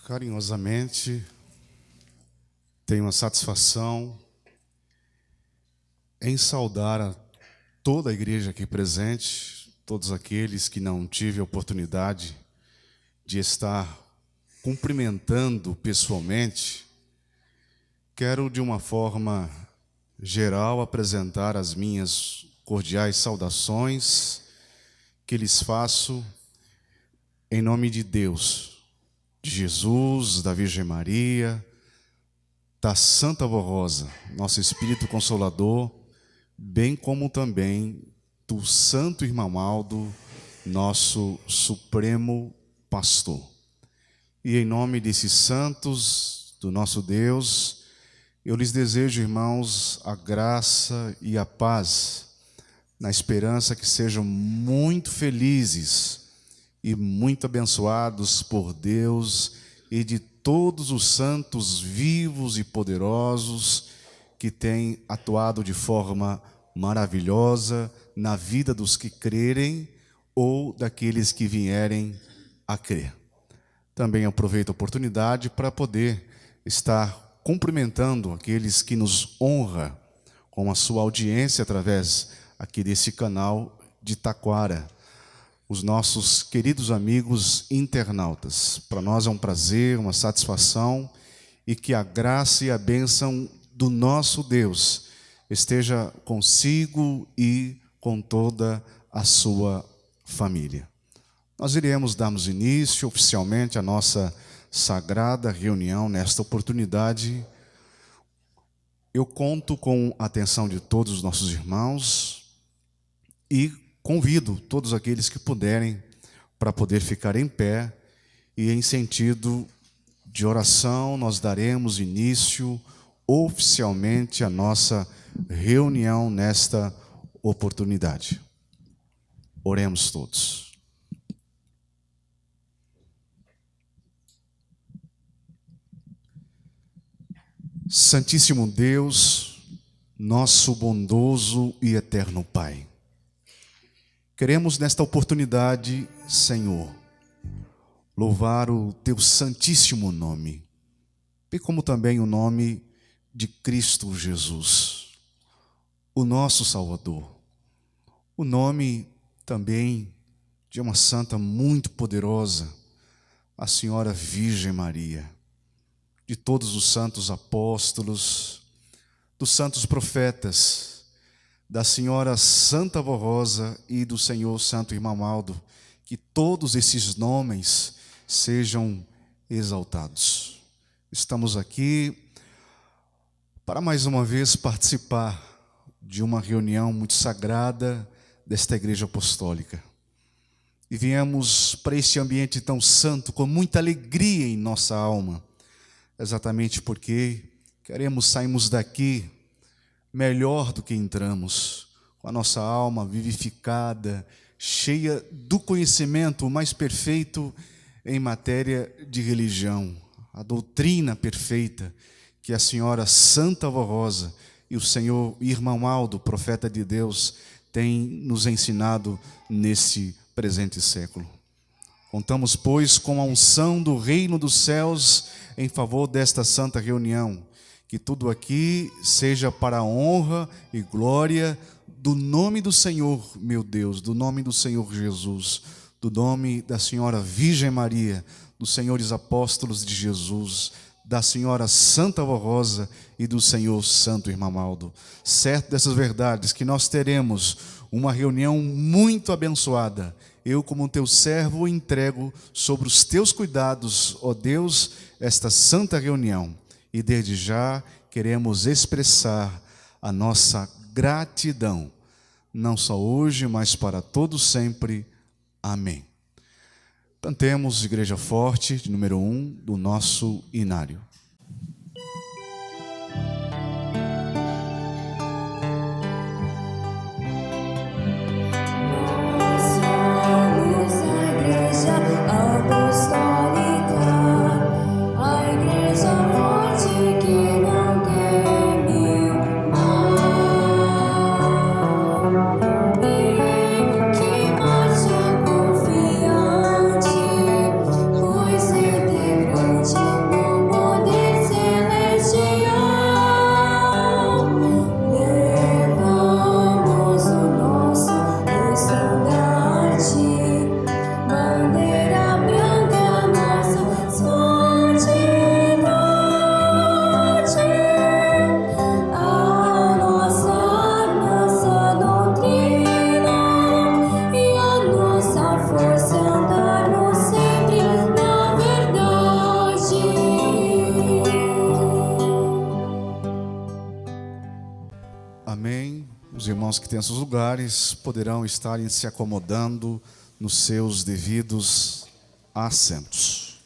Carinhosamente, tenho a satisfação em saudar a toda a igreja aqui presente, todos aqueles que não tive a oportunidade de estar cumprimentando pessoalmente. Quero, de uma forma geral, apresentar as minhas cordiais saudações que lhes faço em nome de Deus, de Jesus, da Virgem Maria, da Santa Vó Rosa, nosso Espírito Consolador, bem como também do Santo Irmão Aldo, nosso Supremo Pastor. E em nome desses santos, do nosso Deus, eu lhes desejo, irmãos, a graça e a paz, na esperança que sejam muito felizes e muito abençoados por Deus e de todos os santos vivos e poderosos que têm atuado de forma maravilhosa na vida dos que crerem ou daqueles que vierem a crer. Também aproveito a oportunidade para poder estar cumprimentando aqueles que nos honram com a sua audiência através aqui desse canal de Taquara, os nossos queridos amigos internautas. Para nós é um prazer, uma satisfação, e que a graça e a bênção do nosso Deus esteja consigo e com toda a sua família. Nós iremos darmos início oficialmente à nossa sagrada reunião nesta oportunidade. Eu conto com a atenção de todos os nossos irmãos e convido todos aqueles que puderem para poder ficar em pé, e em sentido de oração nós daremos início oficialmente à nossa reunião nesta oportunidade. Oremos todos. Santíssimo Deus, nosso bondoso e eterno Pai, queremos nesta oportunidade, Senhor, louvar o Teu santíssimo nome, e como também o nome de Cristo Jesus, o nosso Salvador, o nome também de uma santa muito poderosa, a Senhora Virgem Maria, de todos os santos apóstolos, dos santos profetas, da Senhora Santa Vó Rosa e do Senhor Santo Irmão Aldo, que todos esses nomes sejam exaltados. Estamos aqui para mais uma vez participar de uma reunião muito sagrada desta Igreja Apostólica. E viemos para este ambiente tão santo com muita alegria em nossa alma, exatamente porque sairmos daqui melhor do que entramos, com a nossa alma vivificada, cheia do conhecimento mais perfeito em matéria de religião, a doutrina perfeita que a Senhora Santa Vó Rosa e o Senhor Irmão Aldo, profeta de Deus, têm nos ensinado nesse presente século. Contamos, pois, com a unção do reino dos céus em favor desta santa reunião. Que tudo aqui seja para a honra e glória do nome do Senhor, meu Deus, do nome do Senhor Jesus, do nome da Senhora Virgem Maria, dos Senhores Apóstolos de Jesus, da Senhora Santa Vó Rosa e do Senhor Santo Irmão Aldo. Certo dessas verdades, que nós teremos uma reunião muito abençoada. Eu, como teu servo, entrego sobre os teus cuidados, ó Deus, esta santa reunião. E desde já queremos expressar a nossa gratidão, não só hoje, mas para todo sempre. Amém. Cantemos Igreja Forte, de número 1, do nosso inário. Apostólica, a Igreja forte que Amém. Os irmãos que têm seus lugares poderão estar se acomodando nos seus devidos assentos.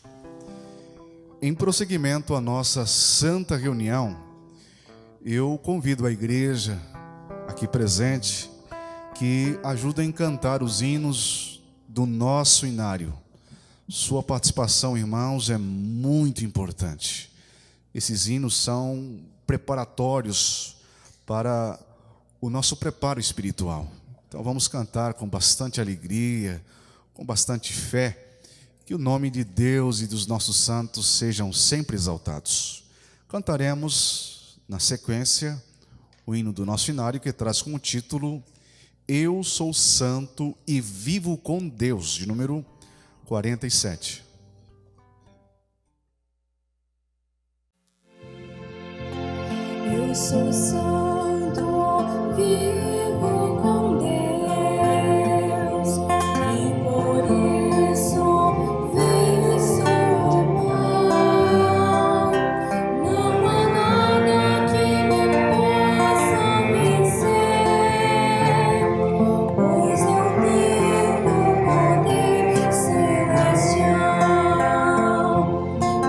Em prosseguimento à nossa santa reunião, eu convido a igreja aqui presente que ajudem a cantar os hinos do nosso inário. Sua participação, irmãos, é muito importante. Esses hinos são preparatórios para o nosso preparo espiritual. Então vamos cantar com bastante alegria, com bastante fé, que o nome de Deus e dos nossos santos sejam sempre exaltados. Cantaremos, na sequência, o hino do nosso inário, que traz como título Eu Sou Santo e Vivo com Deus, de número 47. Eu sou santo, vivo com Deus, e por isso venço o mal. Não há nada que me possa vencer, pois eu tenho poder celestial.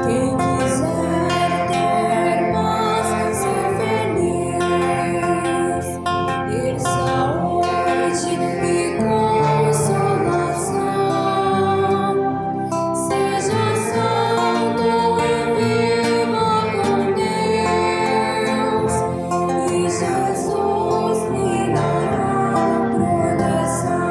Quem quiser ter paz, ser feliz, ter saúde e consolação, seja santo e viva com Deus, e Jesus lhe dará proteção.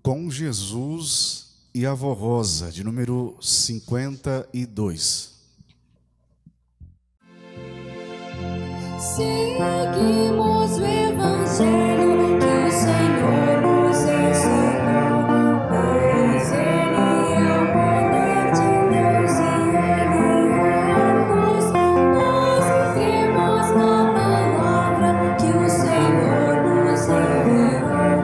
Com Jesus e a Vó Rosa, de número 52. Seguimos o Evangelho que o Senhor nos ensinou, pois Ele é o poder de Deus e Ele é a luz. Nós cremos na palavra que o Senhor nos enviou,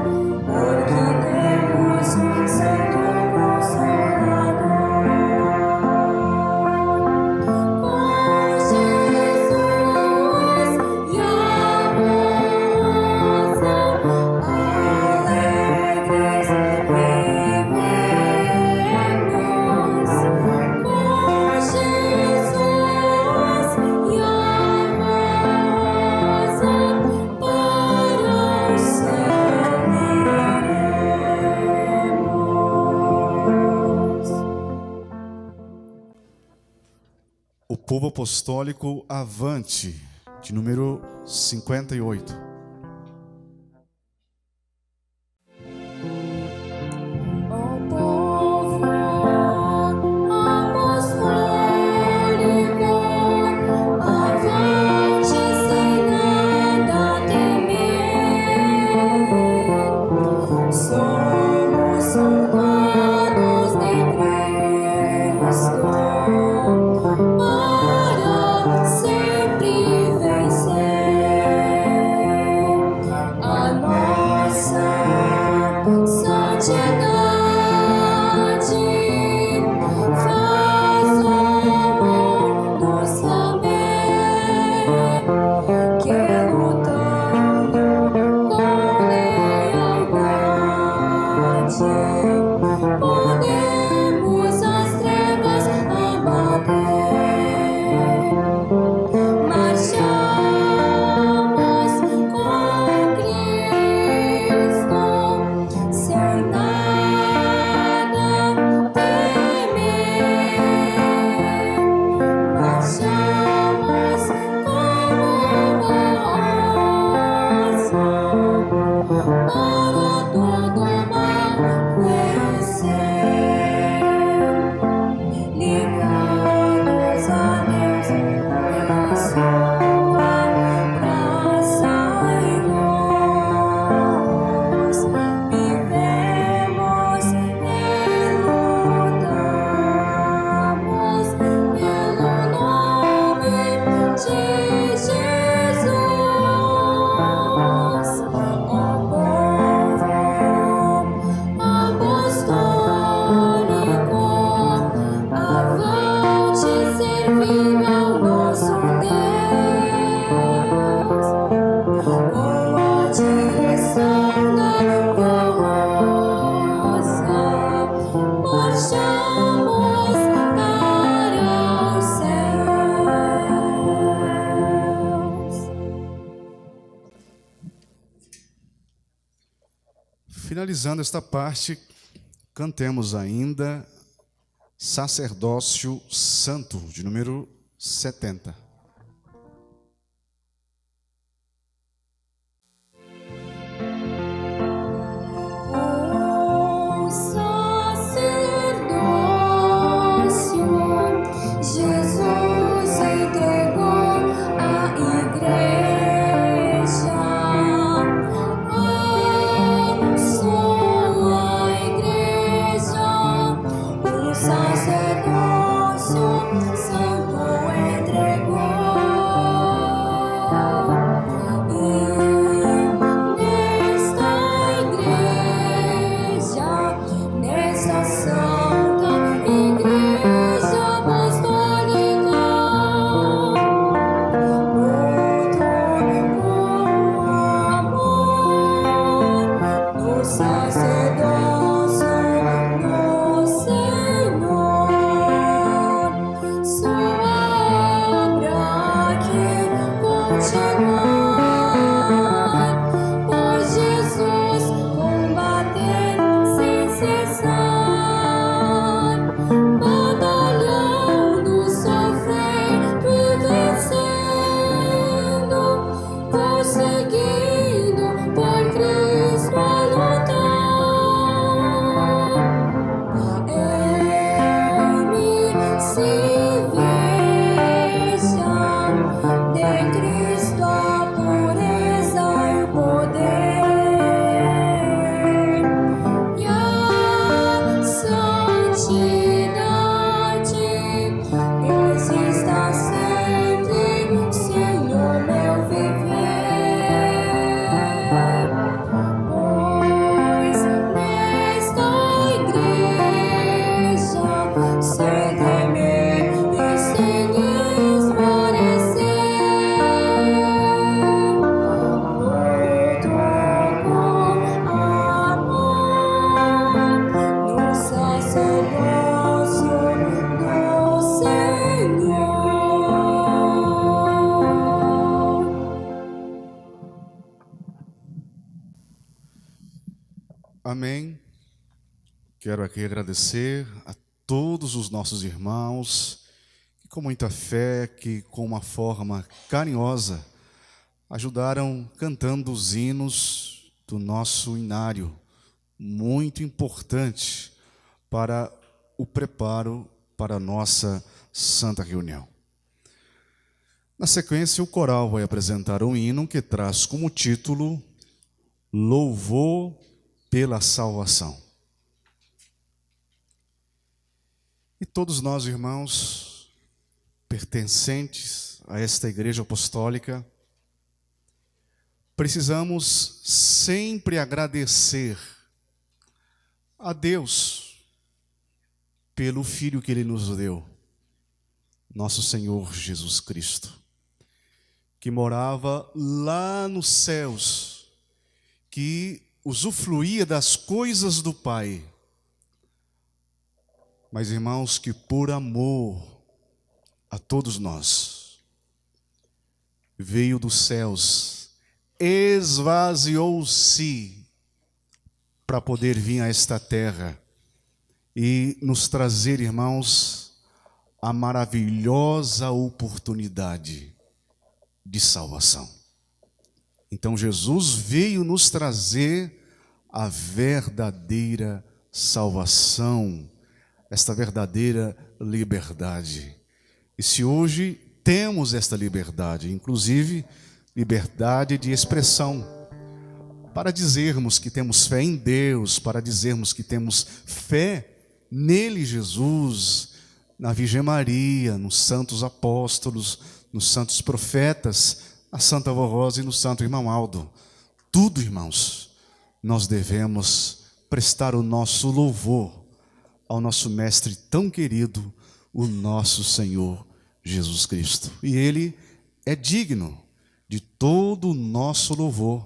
porque temos um Santo Consolador. Com Jesus e a rosa, alegres vivemos. Com Jesus e a rosa, para o céu iremos. O povo apostólico Avante, de número 58. Ó povo apostólico, avante sem nada temer. Somos soldados de Cristo, para sempre vencer. marchamos para os céus. Finalizando esta parte, cantemos ainda Sacerdócio Santo, de número 70. O sacerdócio Jesus entregou à igreja, a sua igreja. O sacerdócio santo entregou. Nessa santa igreja apostólica, com amor, no sacerdócio do Senhor, sua obra que continuar, por Jesus combater sem cessar, batalhando, sofrendo e vencendo, conseguindo por Cristo a lutar. Ele se veja de Cristo a pureza e o poder e a santidade. Exista sempre, Senhor, meu viver, pois nesta igreja sem temer e sem esmorecer, luto com amor no sacerdócio do Senhor. Amém. Quero aqui agradecer a todos os nossos irmãos que com muita fé, que com uma forma carinhosa ajudaram cantando os hinos do nosso inário, muito importante para o preparo para a nossa santa reunião. Na sequência, o coral vai apresentar um hino que traz como título Louvor pela Salvação. E todos nós, irmãos, pertencentes a esta igreja apostólica, precisamos sempre agradecer a Deus pelo Filho que Ele nos deu, nosso Senhor Jesus Cristo, que morava lá nos céus, que usufruía das coisas do Pai, mas, irmãos, que por amor a todos nós, veio dos céus, esvaziou-se para poder vir a esta terra e nos trazer, irmãos, a maravilhosa oportunidade de salvação. Então Jesus veio nos trazer a verdadeira salvação, esta verdadeira liberdade. E se hoje temos esta liberdade, inclusive liberdade de expressão, para dizermos que temos fé em Deus, para dizermos que temos fé nele, Jesus, na Virgem Maria, nos santos apóstolos, nos santos profetas, a Santa Vó Rosa e no Santo Irmão Aldo. Tudo, irmãos, nós devemos prestar o nosso louvor ao nosso Mestre tão querido, o nosso Senhor Jesus Cristo. E Ele é digno de todo o nosso louvor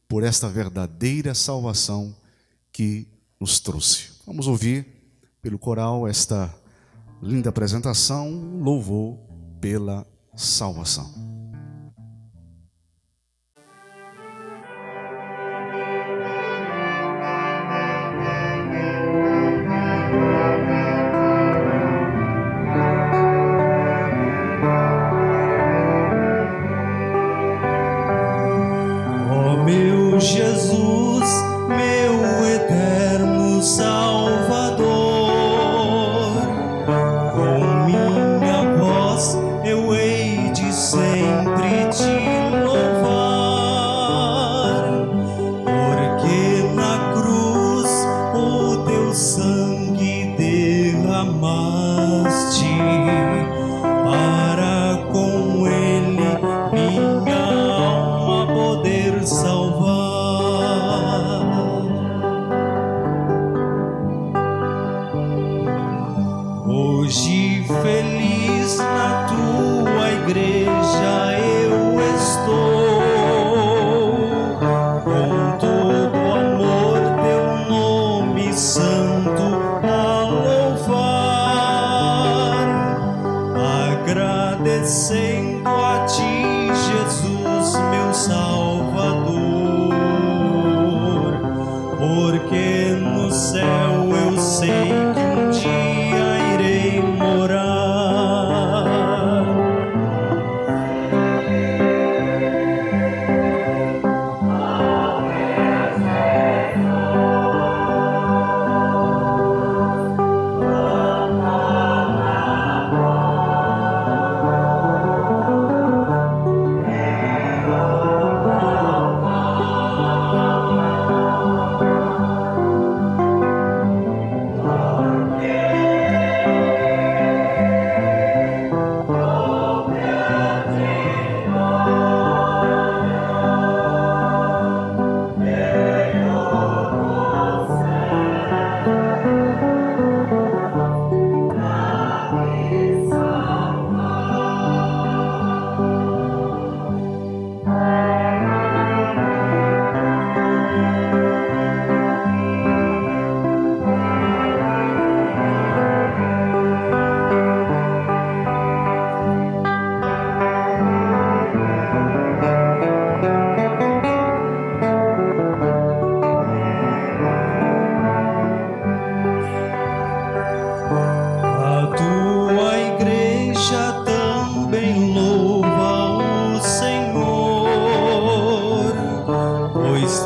por esta verdadeira salvação que nos trouxe. Vamos ouvir pelo coral esta linda apresentação, louvor pela salvação. Meu Jesus, meu eterno Salvador, com minha voz eu hei de sempre te louvar, porque na cruz o teu sangue derramaste, para com ele minha alma poder salvar. Hoje feliz na tua igreja eu estou, com todo amor teu nome santo a louvar, agradecendo a ti, Jesus, meu Salvador, porque no céu eu sei que um dia irei morar.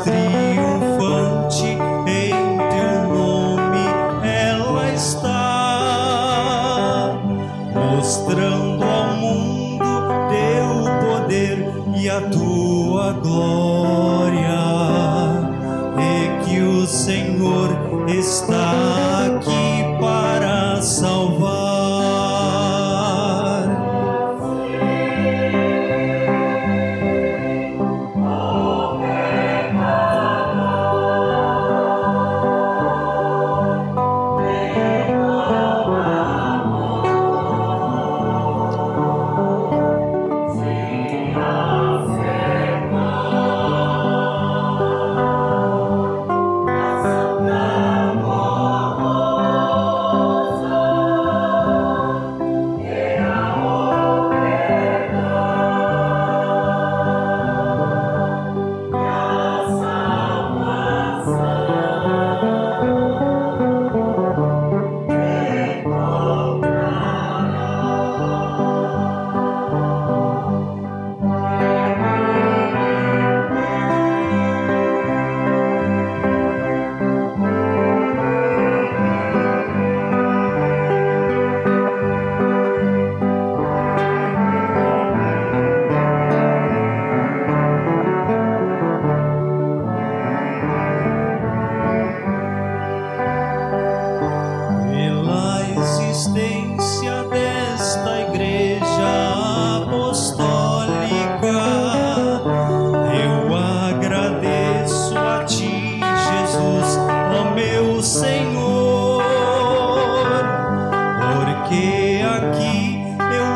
Triunfante em teu nome ela está, mostrando ao mundo teu poder e a tua glória, e que o Senhor está aqui para salvar. Desta igreja apostólica, eu agradeço a ti, Jesus, ó meu Senhor, porque aqui eu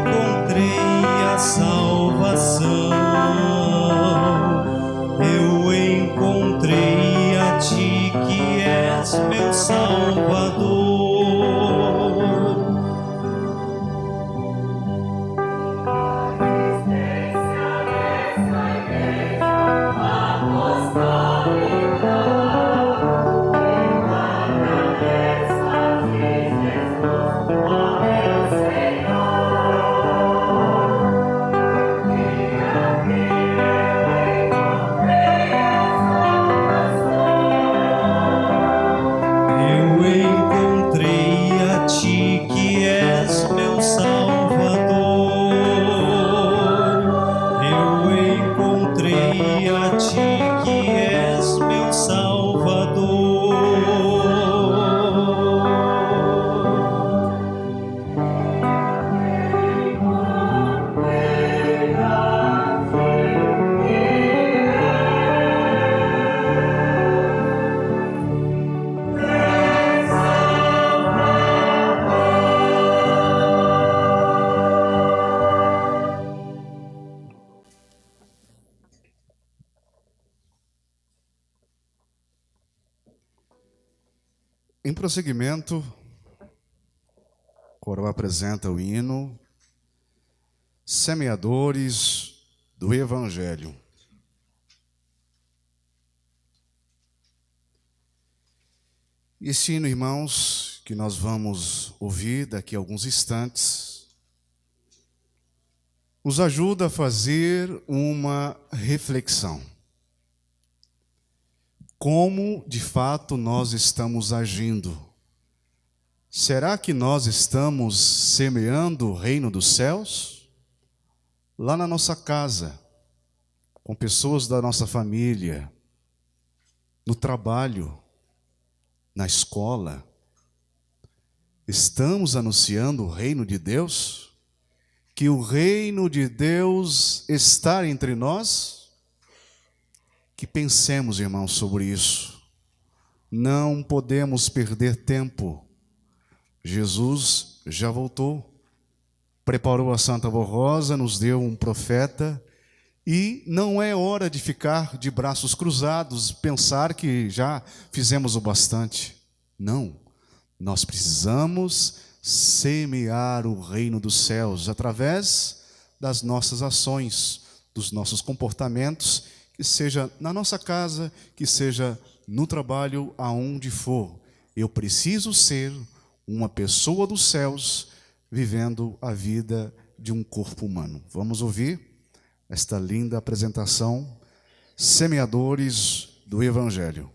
encontrei a salvação, eu encontrei a ti que és meu Salvador. Em prosseguimento, o coro apresenta o hino Semeadores do Evangelho. Esse hino, irmãos, que nós vamos ouvir daqui a alguns instantes, nos ajuda a fazer uma reflexão. Como, de fato, nós estamos agindo? Será que nós estamos semeando o reino dos céus? Lá na nossa casa, com pessoas da nossa família, no trabalho, na escola, estamos anunciando o reino de Deus? Que o reino de Deus está entre nós? Que pensemos, irmãos, sobre isso. Não podemos perder tempo. Jesus já voltou, preparou a Santa Voz Rosa, nos deu um profeta, e não é hora de ficar de braços cruzados, pensar que já fizemos o bastante. Não, nós precisamos semear o reino dos céus através das nossas ações, dos nossos comportamentos, que seja na nossa casa, que seja no trabalho, aonde for. Eu preciso ser uma pessoa dos céus, vivendo a vida de um corpo humano. Vamos ouvir esta linda apresentação, Semeadores do Evangelho.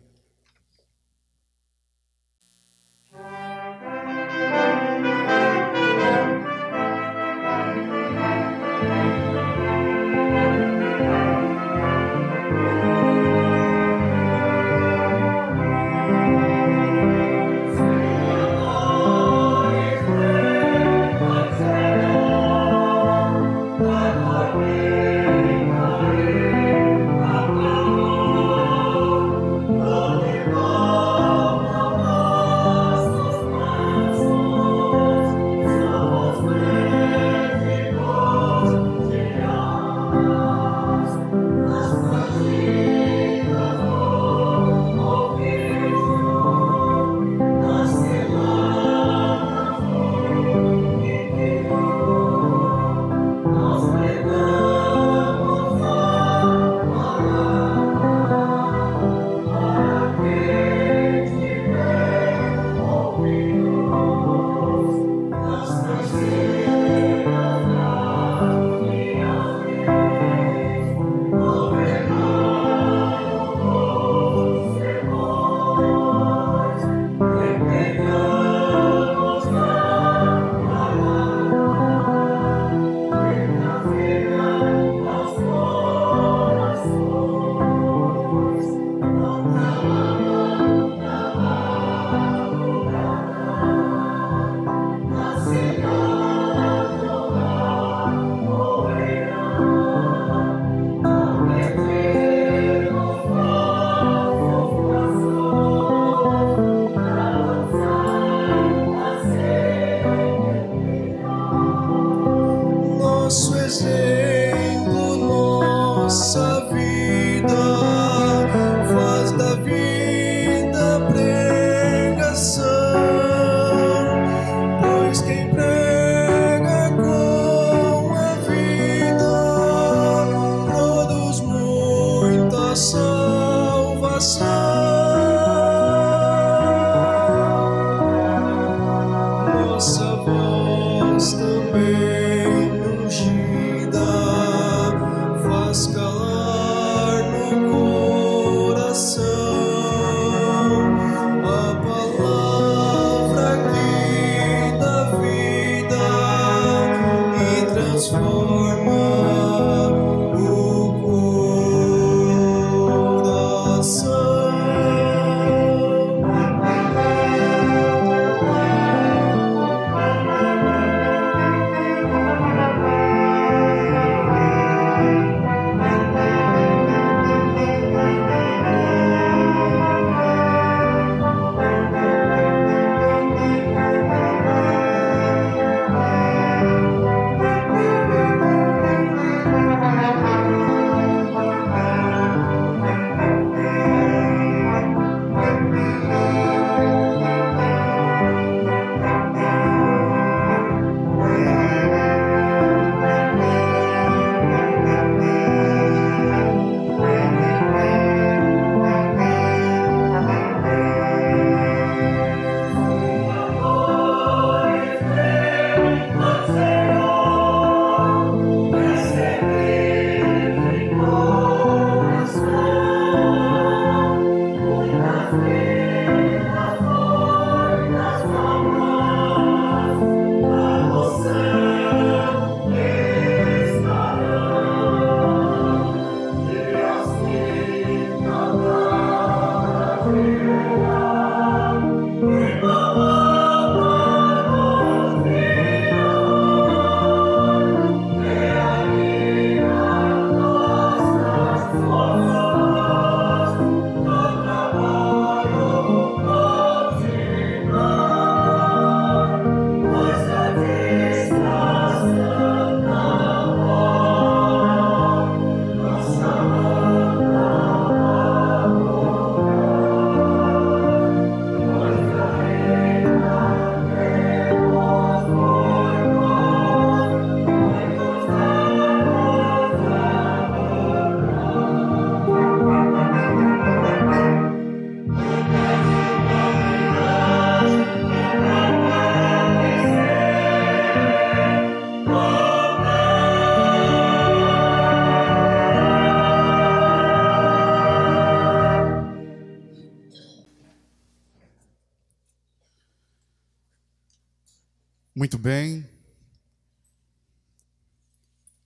Muito bem.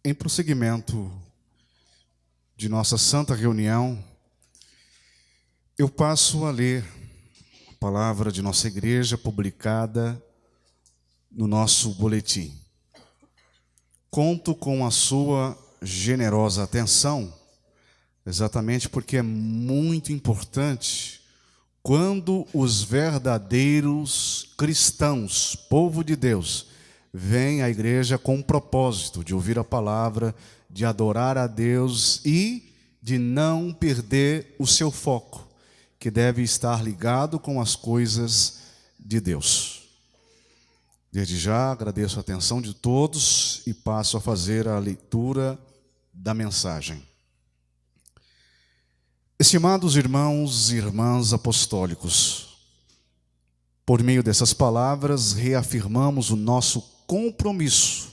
Em prosseguimento de nossa santa reunião, eu passo a ler a palavra de nossa igreja publicada no nosso boletim. Conto com a sua generosa atenção, exatamente porque é muito importante quando os verdadeiros cristãos, povo de Deus, vêm à igreja com o propósito de ouvir a palavra, de adorar a Deus e de não perder o seu foco, que deve estar ligado com as coisas de Deus. Desde já agradeço a atenção de todos e passo a fazer a leitura da mensagem. Estimados irmãos e irmãs apostólicos, por meio dessas palavras reafirmamos o nosso compromisso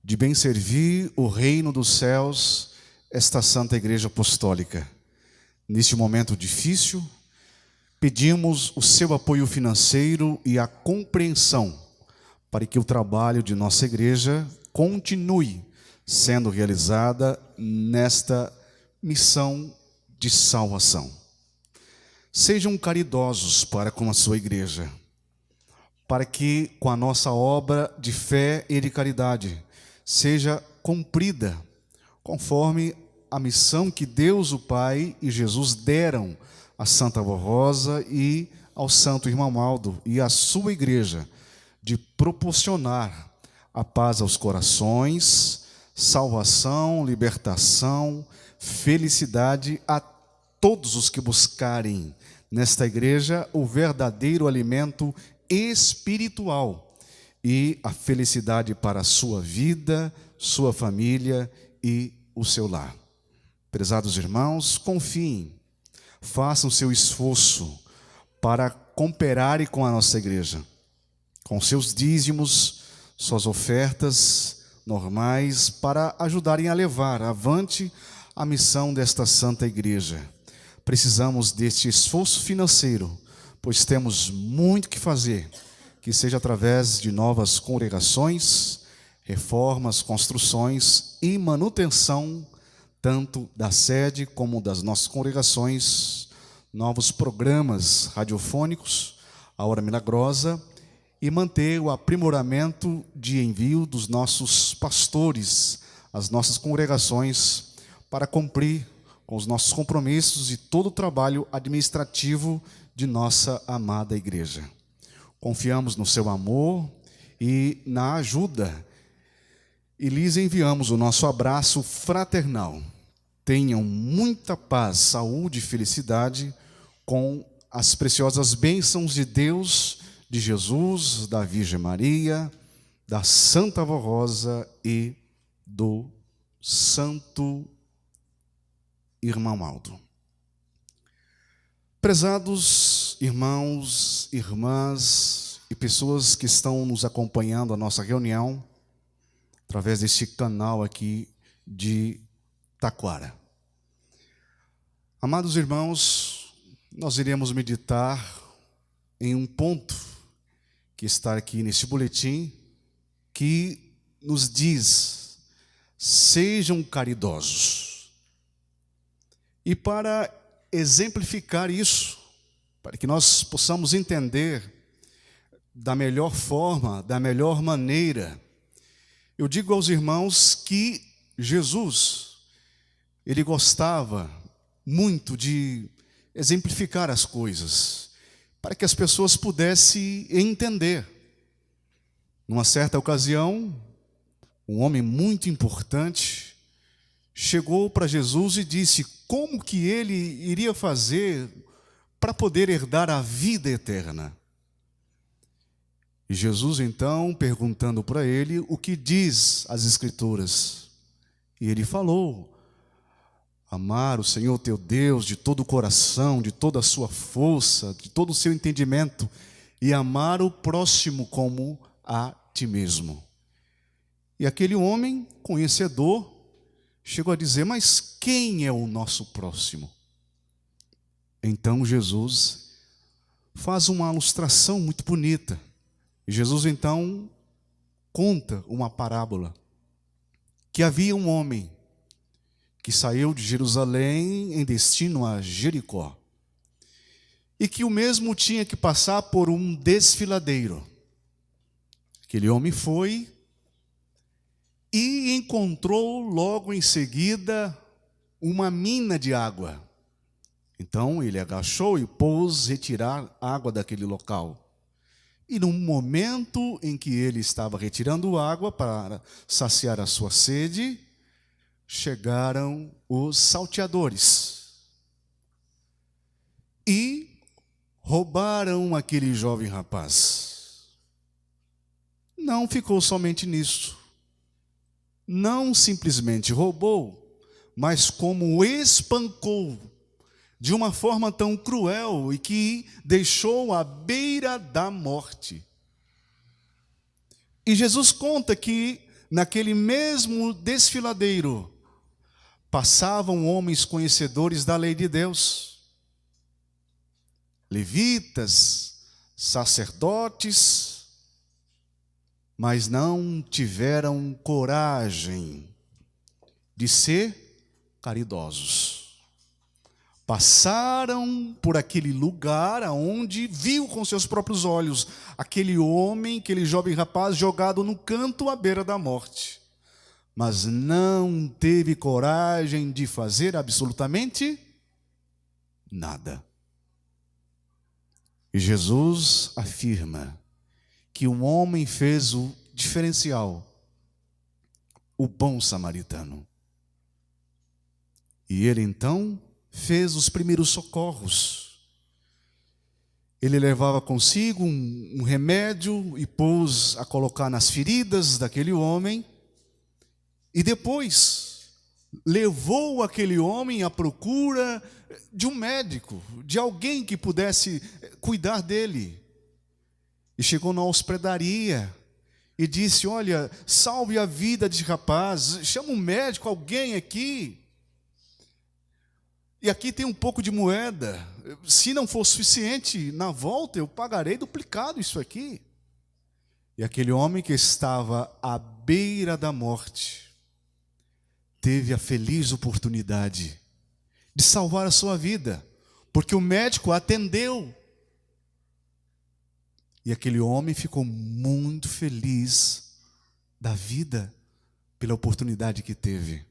de bem servir o reino dos céus, esta Santa Igreja Apostólica. Neste momento difícil, pedimos o seu apoio financeiro e a compreensão para que o trabalho de nossa igreja continue sendo realizada nesta missão de salvação. Sejam caridosos para com a sua igreja, para que com a nossa obra de fé e de caridade seja cumprida conforme a missão que Deus o Pai e Jesus deram a Santa Avó Rosa e ao Santo Irmão Aldo e à sua igreja, de proporcionar a paz aos corações, salvação, libertação, felicidade a todos os que buscarem nesta igreja o verdadeiro alimento espiritual e a felicidade para a sua vida, sua família e o seu lar. Prezados irmãos, confiem, façam seu esforço para cooperarem com a nossa igreja, com seus dízimos, suas ofertas normais, para ajudarem a levar avante a missão desta santa igreja. Precisamos deste esforço financeiro, pois temos muito que fazer, que seja através de novas congregações, reformas, construções e manutenção, tanto da sede como das nossas congregações, novos programas radiofônicos, a Hora Milagrosa, e manter o aprimoramento de envio dos nossos pastores, as nossas congregações, para cumprir com os nossos compromissos e todo o trabalho administrativo de nossa amada igreja. Confiamos no seu amor e na ajuda, e lhes enviamos o nosso abraço fraternal. Tenham muita paz, saúde e felicidade com as preciosas bênçãos de Deus, de Jesus, da Virgem Maria, da Santa Avó Rosa e do Santo Irmão Aldo. Prezados irmãos, irmãs e pessoas que estão nos acompanhando a nossa reunião através deste canal aqui de Taquara. Amados irmãos, nós iremos meditar em um ponto que está aqui neste boletim, que nos diz: sejam caridosos. E para exemplificar isso, para que nós possamos entender da melhor forma, da melhor maneira, eu digo aos irmãos que Jesus, ele gostava muito de exemplificar as coisas, para que as pessoas pudessem entender. Numa certa ocasião, um homem muito importante chegou para Jesus e disse como que ele iria fazer para poder herdar a vida eterna. E Jesus, então, perguntando para ele o que diz as Escrituras. E ele falou: amar o Senhor teu Deus de todo o coração, de toda a sua força, de todo o seu entendimento, e amar o próximo como a ti mesmo. E aquele homem conhecedor chegou a dizer: mas quem é o nosso próximo? Então Jesus faz uma ilustração muito bonita. E Jesus então conta uma parábola que havia um homem que saiu de Jerusalém em destino a Jericó e que o mesmo tinha que passar por um desfiladeiro. Aquele homem foi e encontrou logo em seguida uma mina de água. Então ele agachou e pôs retirar água daquele local. E no momento em que ele estava retirando água para saciar a sua sede, chegaram os salteadores e roubaram aquele jovem rapaz. Não ficou somente nisso. Não simplesmente roubou, mas como o espancou de uma forma tão cruel e que deixou à beira da morte. E Jesus conta que naquele mesmo desfiladeiro passavam homens conhecedores da lei de Deus, levitas, sacerdotes, mas não tiveram coragem de ser caridosos. Passaram por aquele lugar onde viu com seus próprios olhos aquele homem, aquele jovem rapaz jogado no canto à beira da morte, mas não teve coragem de fazer absolutamente nada. E Jesus afirma que um homem fez o diferencial, o bom samaritano. E ele então fez os primeiros socorros. Ele levava consigo um remédio e pôs a colocar nas feridas daquele homem. E depois levou aquele homem à procura de um médico, de alguém que pudesse cuidar dele. E chegou na hospedaria e disse: olha, salve a vida desse rapaz, chama um médico, alguém aqui. E aqui tem um pouco de moeda. Se não for suficiente, na volta eu pagarei duplicado isso aqui. E aquele homem que estava à beira da morte teve a feliz oportunidade de salvar a sua vida, porque o médico atendeu. E aquele homem ficou muito feliz da vida pela oportunidade que teve.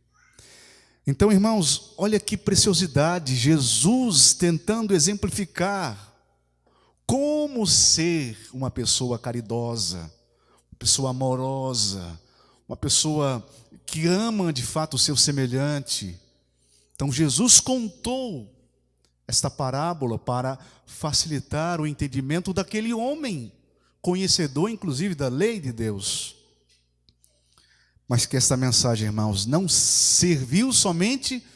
Então, irmãos, olha que preciosidade, Jesus tentando exemplificar como ser uma pessoa caridosa, uma pessoa amorosa, uma pessoa que ama de fato o seu semelhante. Então, Jesus contou esta parábola para facilitar o entendimento daquele homem, conhecedor inclusive da lei de Deus. Mas que esta mensagem, irmãos, não serviu somente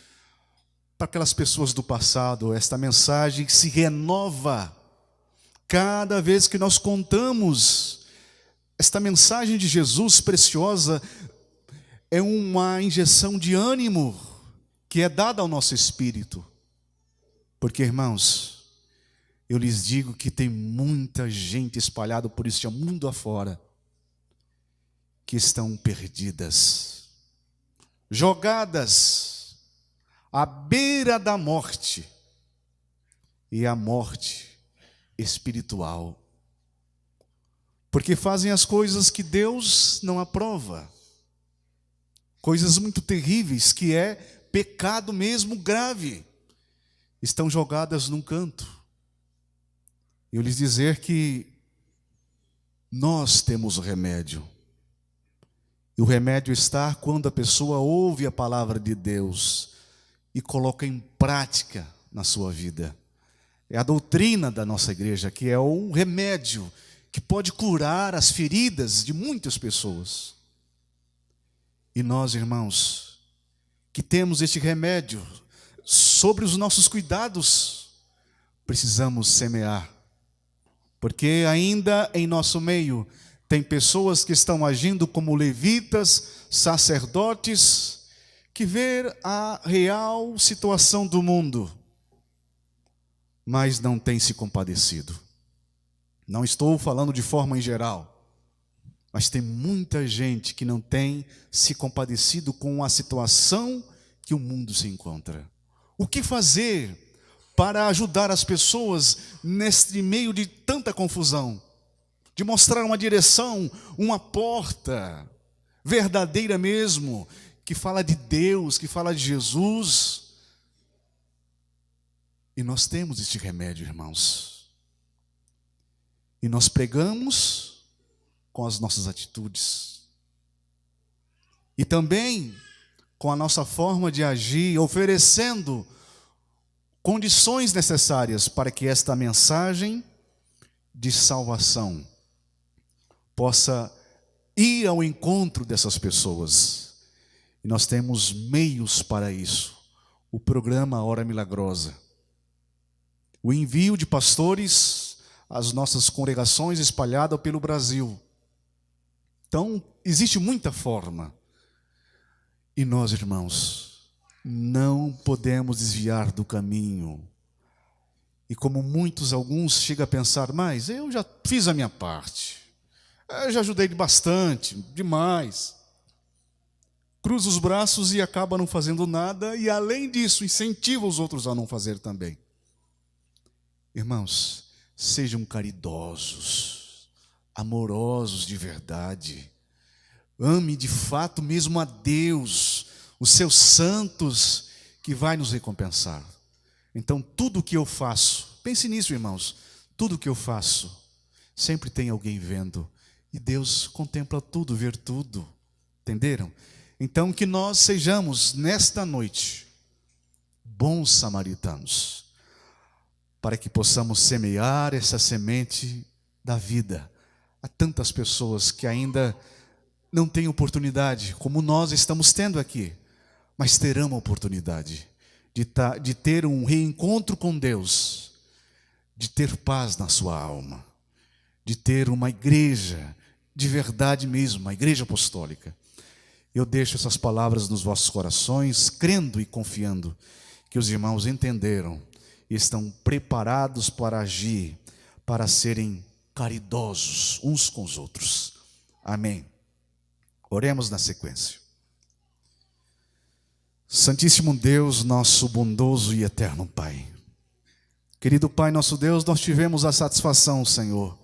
para aquelas pessoas do passado. Esta mensagem se renova cada vez que nós contamos. Esta mensagem de Jesus preciosa é uma injeção de ânimo que é dada ao nosso espírito. Porque, irmãos, eu lhes digo que tem muita gente espalhada por este mundo afora que estão perdidas, jogadas à beira da morte, e a morte espiritual, porque fazem as coisas que Deus não aprova, coisas muito terríveis, que é pecado mesmo grave, estão jogadas num canto. Eu lhes dizer que nós temos o remédio. E o remédio está quando a pessoa ouve a palavra de Deus e coloca em prática na sua vida. É a doutrina da nossa igreja, que é um remédio que pode curar as feridas de muitas pessoas. E nós, irmãos, que temos este remédio sobre os nossos cuidados, precisamos semear. Porque ainda em nosso meio tem pessoas que estão agindo como levitas, sacerdotes, que vê a real situação do mundo, mas não tem se compadecido. Não estou falando de forma em geral, Mas tem muita gente que não tem se compadecido com a situação que o mundo se encontra. O que fazer para ajudar as pessoas neste meio de tanta confusão? De mostrar uma direção, uma porta verdadeira mesmo, que fala de Deus, que fala de Jesus. E nós temos este remédio, irmãos. E nós pregamos com as nossas atitudes. E também com a nossa forma de agir, oferecendo condições necessárias para que esta mensagem de salvação possa ir ao encontro dessas pessoas. E nós temos meios para isso. O programa Hora Milagrosa. O envio de pastores às nossas congregações espalhadas pelo Brasil. Então, existe muita forma. E nós, irmãos, não podemos desviar do caminho. E como alguns chegam a pensar, mas eu já fiz a minha parte. Eu já ajudei bastante, demais. Cruza os braços e acaba não fazendo nada, e além disso, incentiva os outros a não fazer também. Irmãos, sejam caridosos, amorosos de verdade. Ame de fato mesmo a Deus, os seus santos, que vai nos recompensar. Então, tudo que eu faço, pense nisso, irmãos, tudo que eu faço, sempre tem alguém vendo. E Deus contempla tudo, vê tudo. Entenderam? Então, que nós sejamos, nesta noite, bons samaritanos, para que possamos semear essa semente da vida a tantas pessoas que ainda não têm oportunidade, como nós estamos tendo aqui, mas terão a oportunidade de ter um reencontro com Deus, de ter paz na sua alma, de ter uma igreja de verdade mesmo, uma igreja apostólica. Eu deixo essas palavras nos vossos corações, crendo e confiando que os irmãos entenderam e estão preparados para agir, para serem caridosos uns com os outros. Amém. Oremos na sequência. Santíssimo Deus, nosso bondoso e eterno Pai. Querido Pai, nosso Deus, nós tivemos a satisfação, Senhor,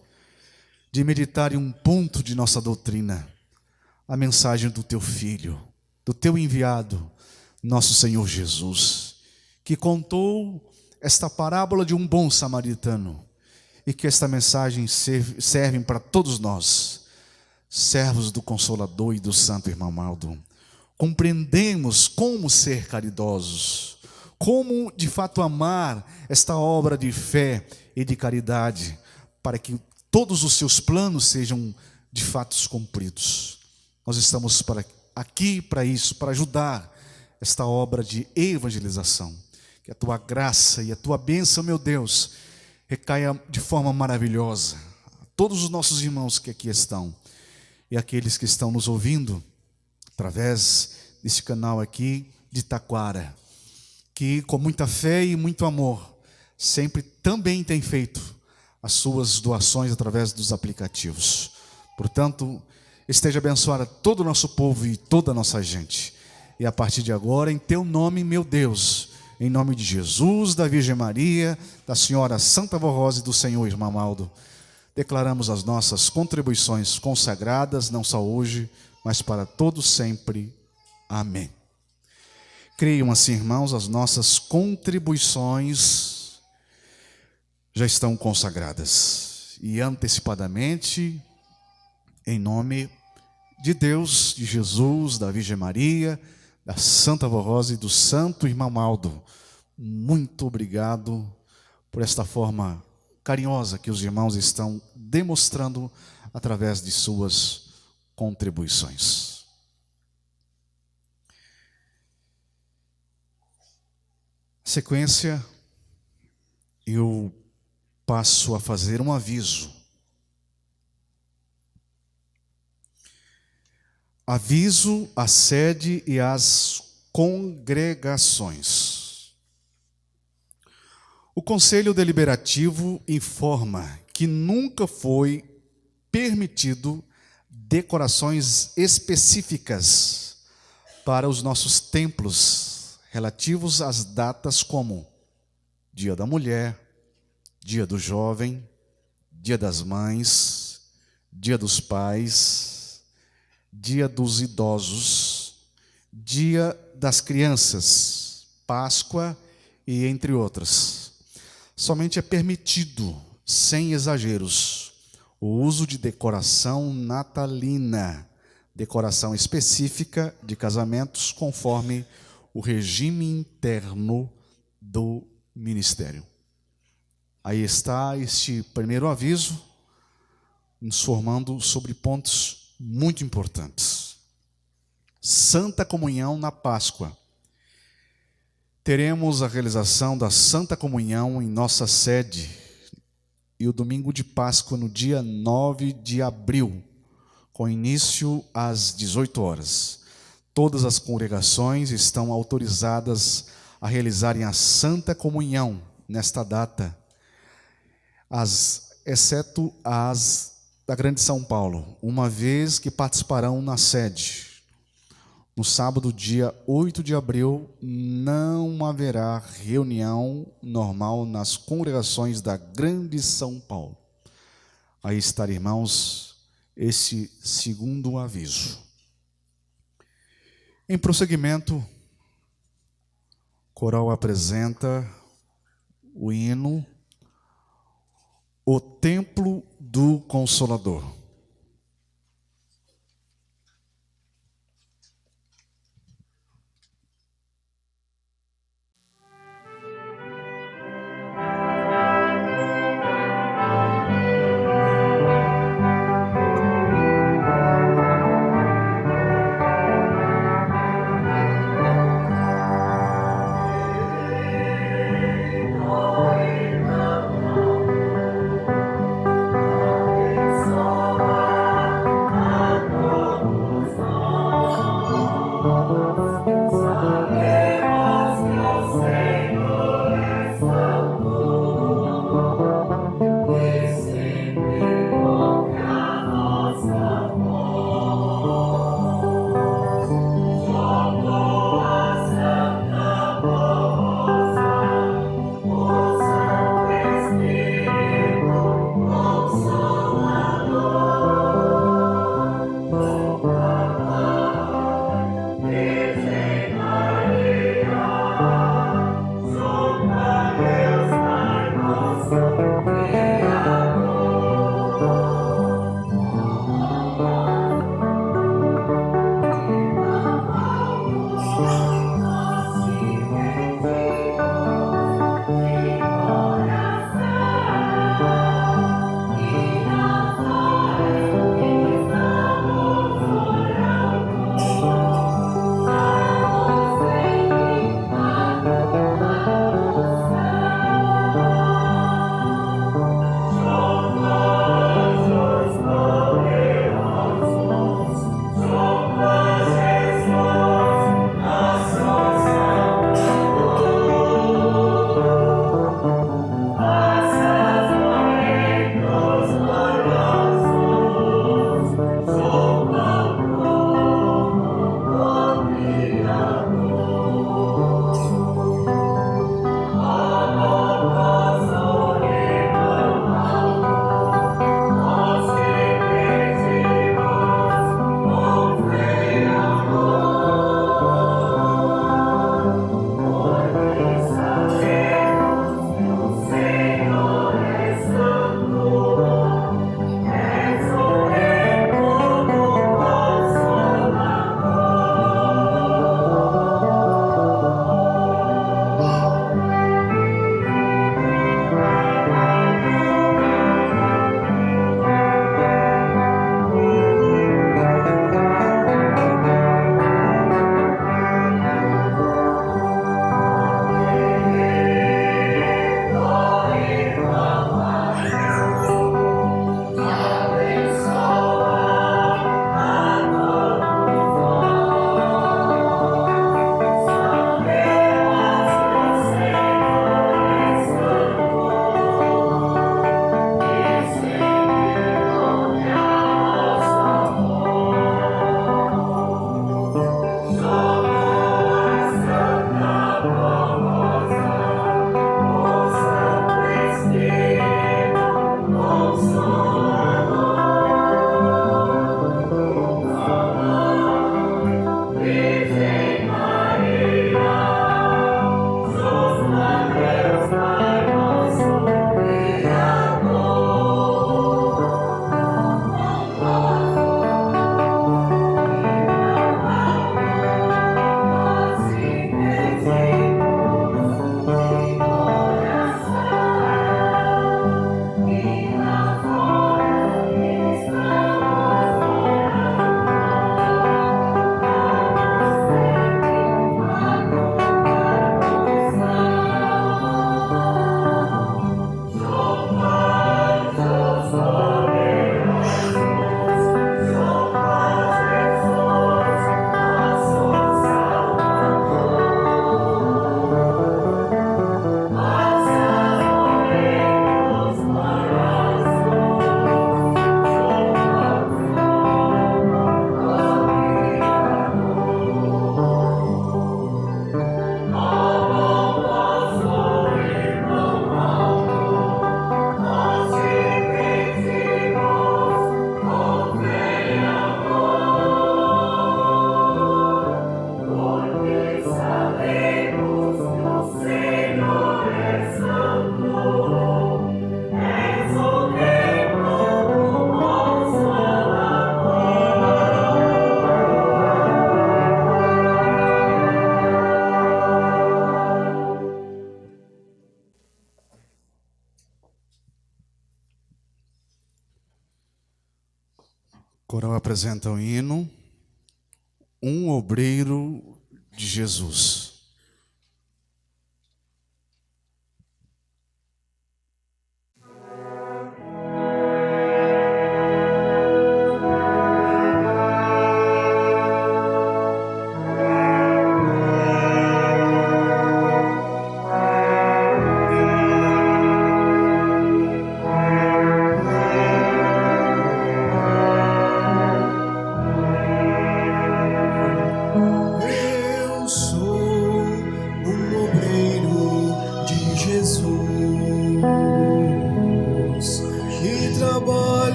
de meditar em um ponto de nossa doutrina, a mensagem do Teu Filho, do Teu enviado, nosso Senhor Jesus, que contou esta parábola de um bom samaritano, e que esta mensagem serve para todos nós, servos do Consolador e do Santo Irmão Maldo. Compreendemos como ser caridosos, como de fato amar esta obra de fé e de caridade, para que todos os seus planos sejam de fato cumpridos. Nós estamos aqui para isso, para ajudar esta obra de evangelização. Que a Tua graça e a Tua bênção, meu Deus, recaia de forma maravilhosa a todos os nossos irmãos que aqui estão e aqueles que estão nos ouvindo através desse canal aqui de Taquara, que com muita fé e muito amor sempre também tem feito as suas doações através dos aplicativos. Portanto, esteja abençoado a todo o nosso povo e toda a nossa gente. E a partir de agora, em Teu nome, meu Deus, em nome de Jesus, da Virgem Maria, da Senhora Santa Vorrose e do Senhor Irmão Maldo, declaramos as nossas contribuições consagradas, não só hoje, mas para todos sempre. Amém. Creiam assim, irmãos, as nossas contribuições já estão consagradas. E antecipadamente, em nome de Deus, de Jesus, da Virgem Maria, da Santa Vorrose e do Santo Irmão Maldo, muito obrigado por esta forma carinhosa que os irmãos estão demonstrando através de suas contribuições. Sequência, eu passo a fazer um aviso. Aviso à sede e às congregações. O Conselho Deliberativo informa que nunca foi permitido decorações específicas para os nossos templos, relativos às datas como Dia da Mulher, Dia do Jovem, Dia das Mães, Dia dos Pais, Dia dos Idosos, Dia das Crianças, Páscoa e entre outras. Somente é permitido, sem exageros, o uso de decoração natalina, decoração específica de casamentos conforme o regime interno do ministério. Aí está este primeiro aviso, informando sobre pontos muito importantes. Santa Comunhão na Páscoa. Teremos a realização da Santa Comunhão em nossa sede e o domingo de Páscoa no dia 9 de abril, com início às 18 horas. Todas as congregações estão autorizadas a realizarem a Santa Comunhão nesta data, exceto as da Grande São Paulo, uma vez que participarão na sede. No sábado, dia 8 de abril, não haverá reunião normal nas congregações da Grande São Paulo. Aí está, irmãos, esse segundo aviso. Em prosseguimento, o coral apresenta o hino O Templo do Consolador. Só apresenta o hino Um Obreiro de Jesus.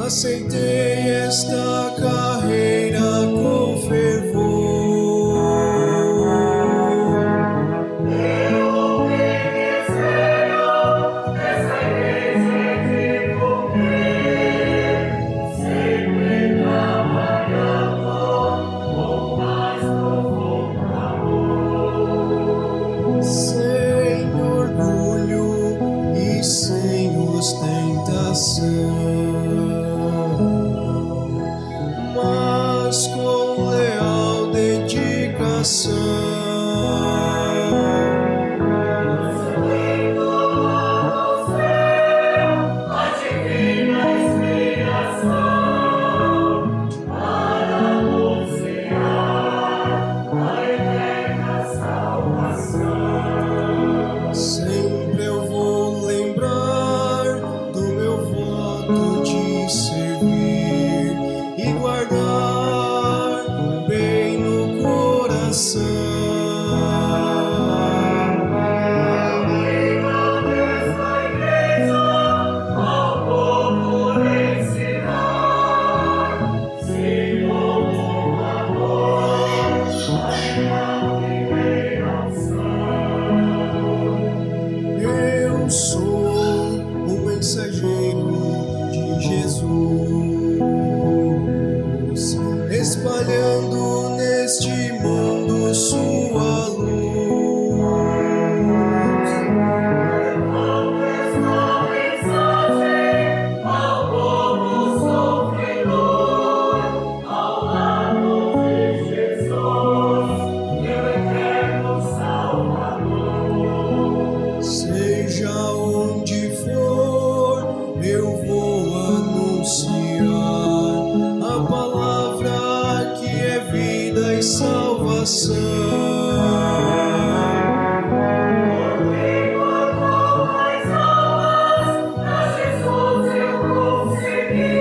Aceitei esta carreira com fervor. Eu obedecerei essa igreja de cumprir, sempre trabalhando com mais profundo amor. Sem orgulho e sem ostentação, mas com leal dedicação. Seguindo ao céu a divina inspiração, para anunciar a eterna salvação. Sempre eu vou lembrar do meu voto de servir e guardar bem no coração. Desta igreja ao povo ensinar, se com amor ainda primeira unção. Eu sou o mensageiro de Jesus, espalhando neste mundo sua luz. Levando esta mensagem ao povo sofredor, ao lado de Jesus, meu eterno Salvador. Seja onde for, eu vou anunciar a palavra que é vida e salvação. Comigo com as almas, a Jesus eu consegui,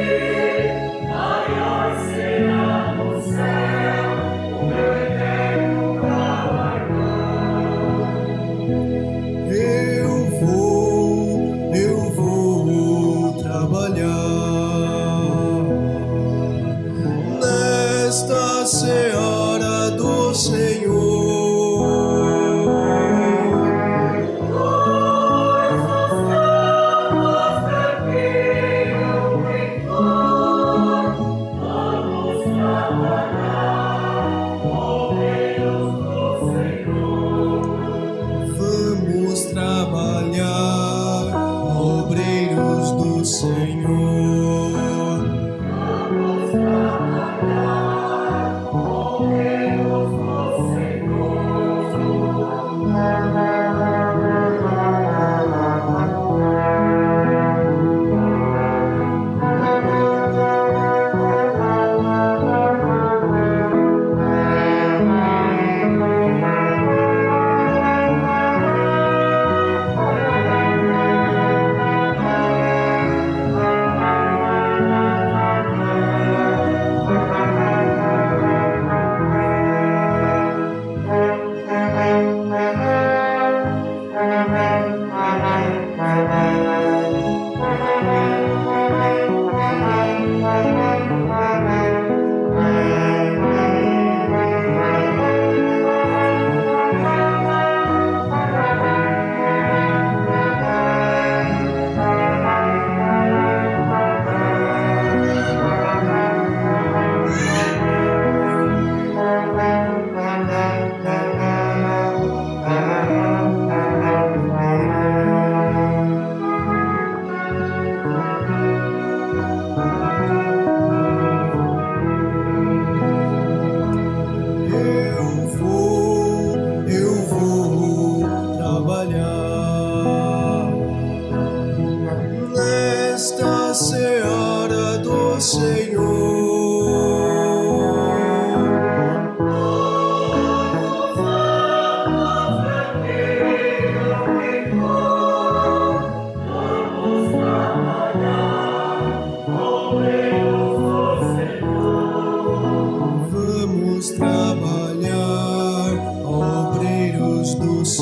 maior será no céu o meu eterno galardão. Eu vou trabalhar nesta seara do Senhor. Pois os campos tranquilos em flor, vamos trabalhar, obreiros do Senhor. Vamos trabalhar, obreiros do Senhor. Vamos trabalhar, obreiros do Senhor.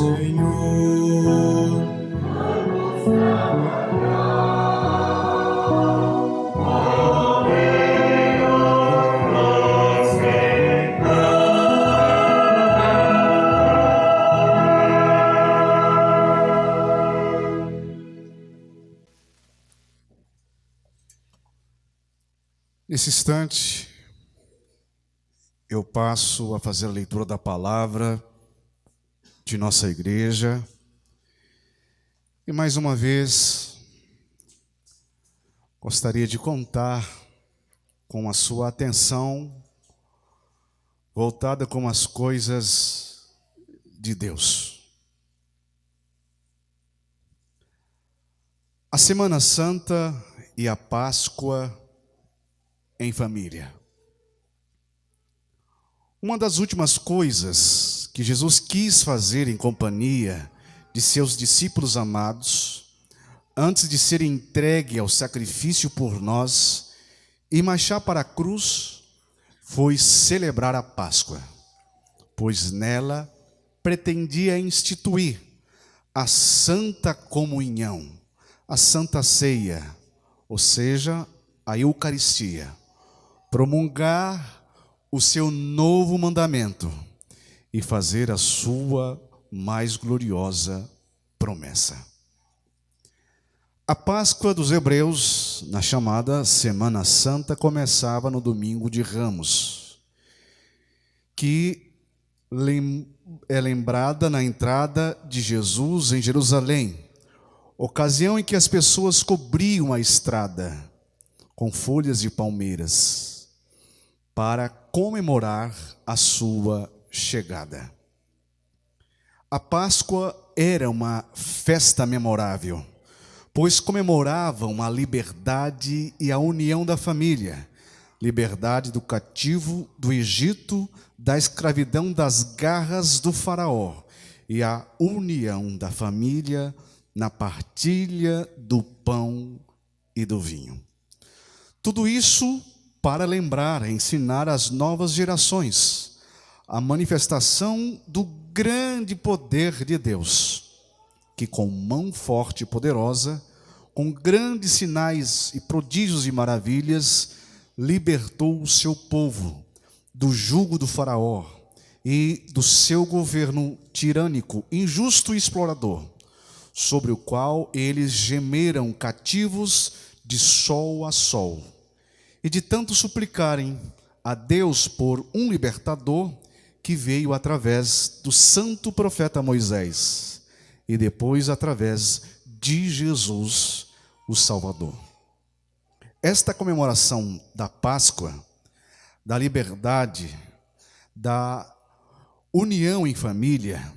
Senhor. Nesse instante, eu passo a fazer a leitura da palavra de nossa igreja. E mais uma vez, gostaria de contar com a sua atenção voltada com as coisas de Deus. A Semana Santa e a Páscoa em família. Uma das últimas coisas que Jesus quis fazer em companhia de seus discípulos amados, antes de ser entregue ao sacrifício por nós e marchar para a cruz, foi celebrar a Páscoa, pois nela pretendia instituir a Santa Comunhão, a Santa Ceia, ou seja, a Eucaristia, promulgar o seu novo mandamento e fazer a sua mais gloriosa promessa. A Páscoa dos hebreus, na chamada Semana Santa, começava no domingo de Ramos, que é lembrada na entrada de Jesus em Jerusalém, ocasião em que as pessoas cobriam a estrada com folhas de palmeiras, para comemorar a sua chegada. A Páscoa era uma festa memorável, pois comemoravam a liberdade e a união da família, liberdade do cativo do Egito, da escravidão das garras do faraó e a união da família na partilha do pão e do vinho. Tudo isso para lembrar, ensinar às novas gerações a manifestação do grande poder de Deus, que com mão forte e poderosa, com grandes sinais e prodígios e maravilhas, libertou o seu povo do jugo do faraó e do seu governo tirânico, injusto e explorador, sobre o qual eles gemeram cativos de sol a sol. E de tanto suplicarem a Deus por um libertador que veio através do santo profeta Moisés e depois através de Jesus, o Salvador. Esta comemoração da Páscoa, da liberdade, da união em família,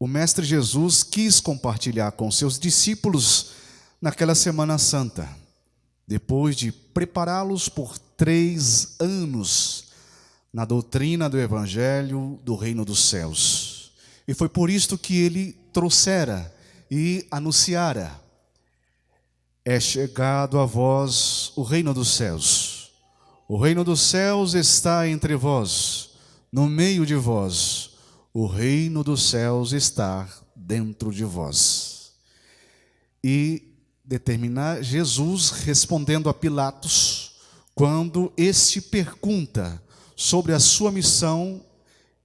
o Mestre Jesus quis compartilhar com seus discípulos naquela Semana Santa, depois de prepará-los por 3 anos na doutrina do Evangelho do Reino dos Céus. E foi por isto que ele trouxera e anunciara: é chegado a vós o Reino dos Céus. O Reino dos Céus está entre vós, no meio de vós. O Reino dos Céus está dentro de vós. E determinar Jesus respondendo a Pilatos, quando este pergunta sobre a sua missão,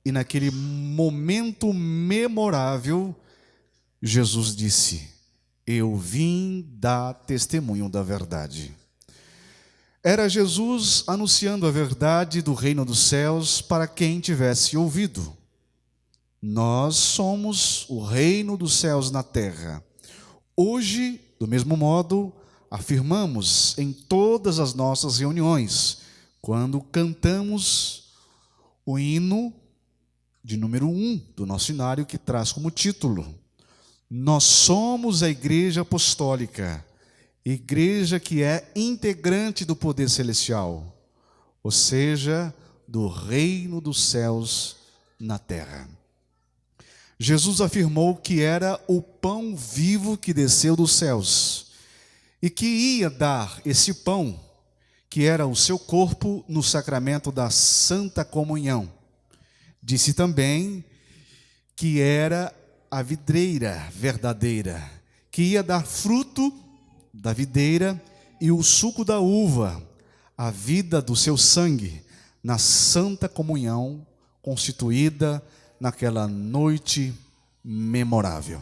e naquele momento memorável, Jesus disse: eu vim dar testemunho da verdade. Era Jesus anunciando a verdade do reino dos céus para quem tivesse ouvido. Nós somos o reino dos céus na terra. Hoje, do mesmo modo, afirmamos em todas as nossas reuniões, quando cantamos o hino de número 1 do nosso hinário, que traz como título: nós somos a Igreja Apostólica, igreja que é integrante do poder celestial, ou seja, do reino dos céus na terra. Jesus afirmou que era o pão vivo que desceu dos céus e que ia dar esse pão, que era o seu corpo, no sacramento da Santa Comunhão. Disse também que era a videira verdadeira, que ia dar fruto da videira e o suco da uva, a vida do seu sangue, na santa comunhão constituída naquela noite memorável.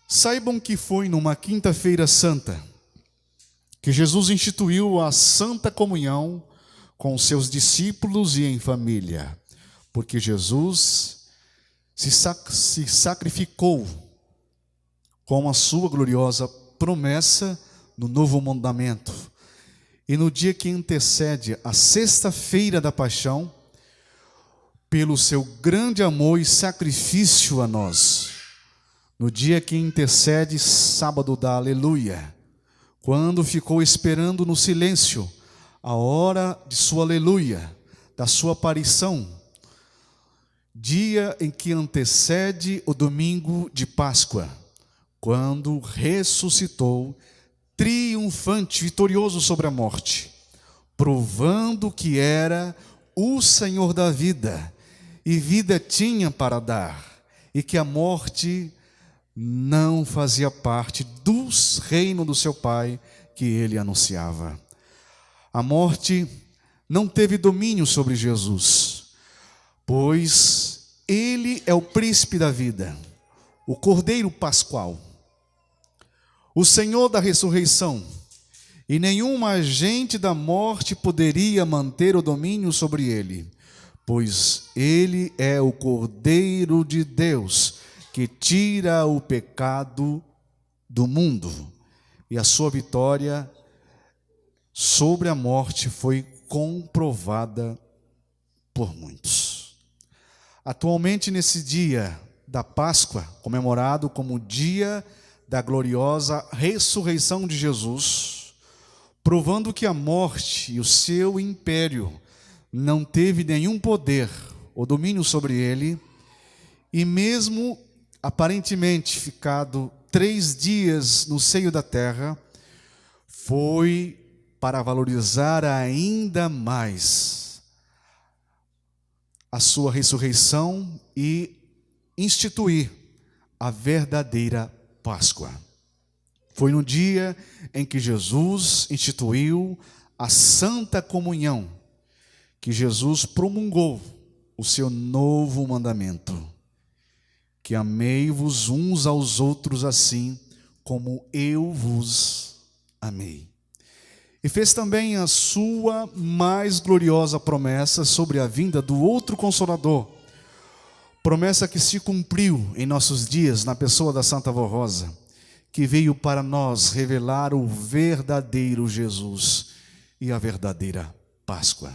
Saibam que foi numa quinta-feira santa que Jesus instituiu a santa comunhão com os seus discípulos e em família, porque Jesus se sacrificou com a sua gloriosa promessa no novo mandamento. E no dia que antecede a sexta-feira da paixão, pelo seu grande amor e sacrifício a nós, no dia que antecede sábado da aleluia, quando ficou esperando no silêncio a hora de sua aleluia, da sua aparição, dia em que antecede o domingo de Páscoa, quando ressuscitou triunfante, vitorioso sobre a morte, provando que era o Senhor da vida, e vida tinha para dar, e que a morte não fazia parte do reino do seu Pai que ele anunciava. A morte não teve domínio sobre Jesus, pois ele é o príncipe da vida, o Cordeiro Pascual, o Senhor da ressurreição, e nenhum agente da morte poderia manter o domínio sobre ele, pois ele é o Cordeiro de Deus, que tira o pecado do mundo, e a sua vitória sobre a morte foi comprovada por muitos. Atualmente, nesse dia da Páscoa, comemorado como o dia da gloriosa ressurreição de Jesus, provando que a morte e o seu império não teve nenhum poder ou domínio sobre ele, e mesmo aparentemente ficado 3 dias no seio da terra, foi para valorizar ainda mais a sua ressurreição e instituir a verdadeira Páscoa. Foi no dia em que Jesus instituiu a Santa Comunhão que Jesus promulgou o seu novo mandamento, que amei-vos uns aos outros assim como eu vos amei. E fez também a sua mais gloriosa promessa sobre a vinda do outro Consolador, promessa que se cumpriu em nossos dias na pessoa da Santa Vó Rosa, que veio para nós revelar o verdadeiro Jesus e a verdadeira Páscoa.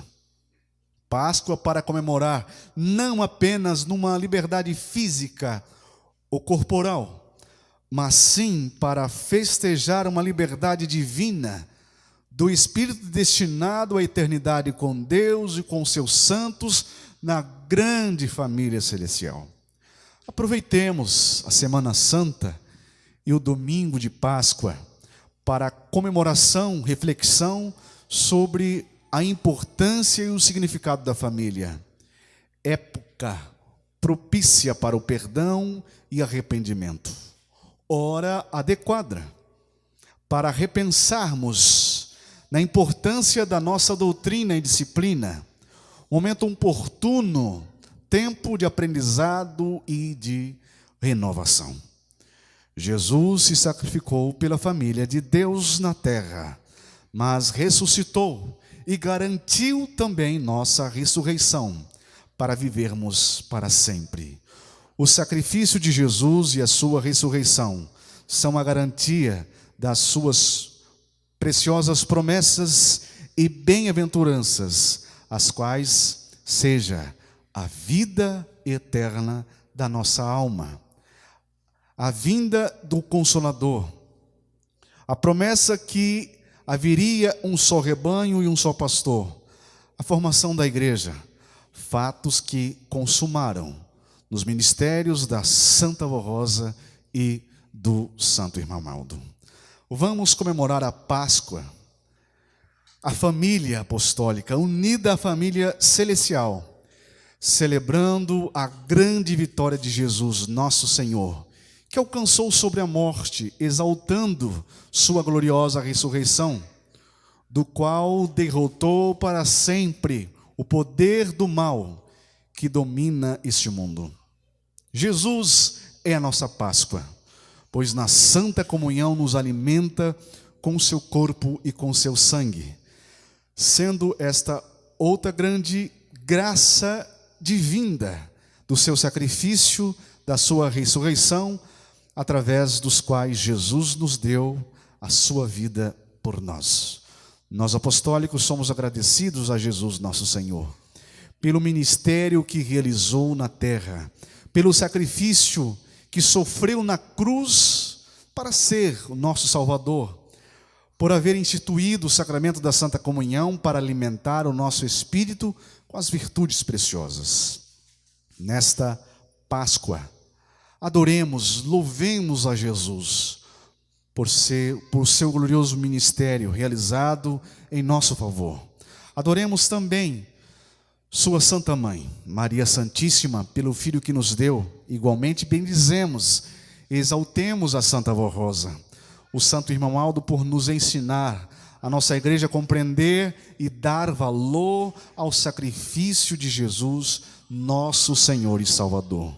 Páscoa para comemorar não apenas numa liberdade física ou corporal, mas sim para festejar uma liberdade divina do Espírito destinado à eternidade com Deus e com seus santos na grande família celestial. Aproveitemos a Semana Santa e o domingo de Páscoa para comemoração, reflexão sobre a importância e o significado da família. Época propícia para o perdão e arrependimento. Hora adequada para repensarmos na importância da nossa doutrina e disciplina. Momento oportuno, tempo de aprendizado e de renovação. Jesus se sacrificou pela família de Deus na terra, mas ressuscitou e garantiu também nossa ressurreição para vivermos para sempre. O sacrifício de Jesus e a sua ressurreição são a garantia das suas preciosas promessas e bem-aventuranças, as quais seja a vida eterna da nossa alma, a vinda do Consolador, a promessa que haveria um só rebanho e um só pastor, a formação da igreja, fatos que consumaram nos ministérios da Santa Vó Rosa e do Santo Irmão Maldo. Vamos comemorar a Páscoa, a família apostólica, unida à família celestial, celebrando a grande vitória de Jesus, nosso Senhor, que alcançou sobre a morte, exaltando sua gloriosa ressurreição, do qual derrotou para sempre o poder do mal que domina este mundo. Jesus é a nossa Páscoa, pois na santa comunhão nos alimenta com seu corpo e com seu sangue, sendo esta outra grande graça divina do seu sacrifício, da sua ressurreição, através dos quais Jesus nos deu a sua vida por nós. Nós apostólicos somos agradecidos a Jesus nosso Senhor, pelo ministério que realizou na terra, pelo sacrifício que sofreu na cruz para ser o nosso Salvador, por haver instituído o sacramento da Santa Comunhão para alimentar o nosso espírito com as virtudes preciosas. Nesta Páscoa, adoremos, louvemos a Jesus por seu glorioso ministério realizado em nosso favor. Adoremos também sua Santa Mãe, Maria Santíssima, pelo Filho que nos deu. Igualmente bendizemos, exaltemos a Santa Avó Rosa, o Santo Irmão Aldo, por nos ensinar a nossa igreja a compreender e dar valor ao sacrifício de Jesus, nosso Senhor e Salvador.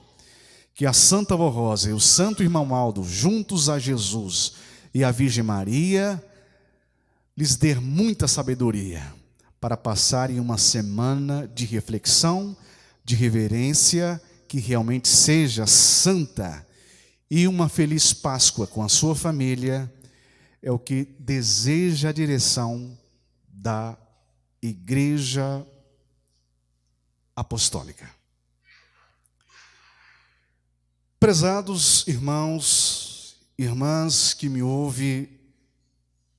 Que a Santa Avó Rosa e o Santo Irmão Aldo, juntos a Jesus e a Virgem Maria, lhes dê muita sabedoria para passarem uma semana de reflexão, de reverência, que realmente seja santa, e uma feliz Páscoa com a sua família, é o que deseja a direção da Igreja Apostólica. Prezados irmãos, irmãs que me ouvem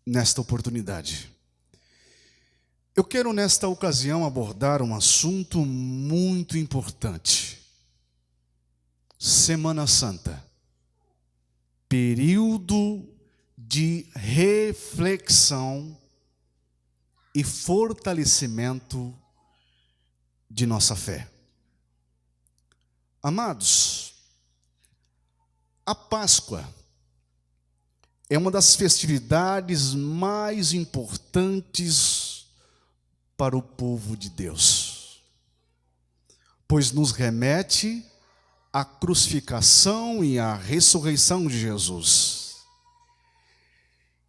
nesta oportunidade, eu quero nesta ocasião abordar um assunto muito importante. Semana Santa, período de reflexão e fortalecimento de nossa fé. Amados, a Páscoa é uma das festividades mais importantes para o povo de Deus, pois nos remete à crucificação e à ressurreição de Jesus.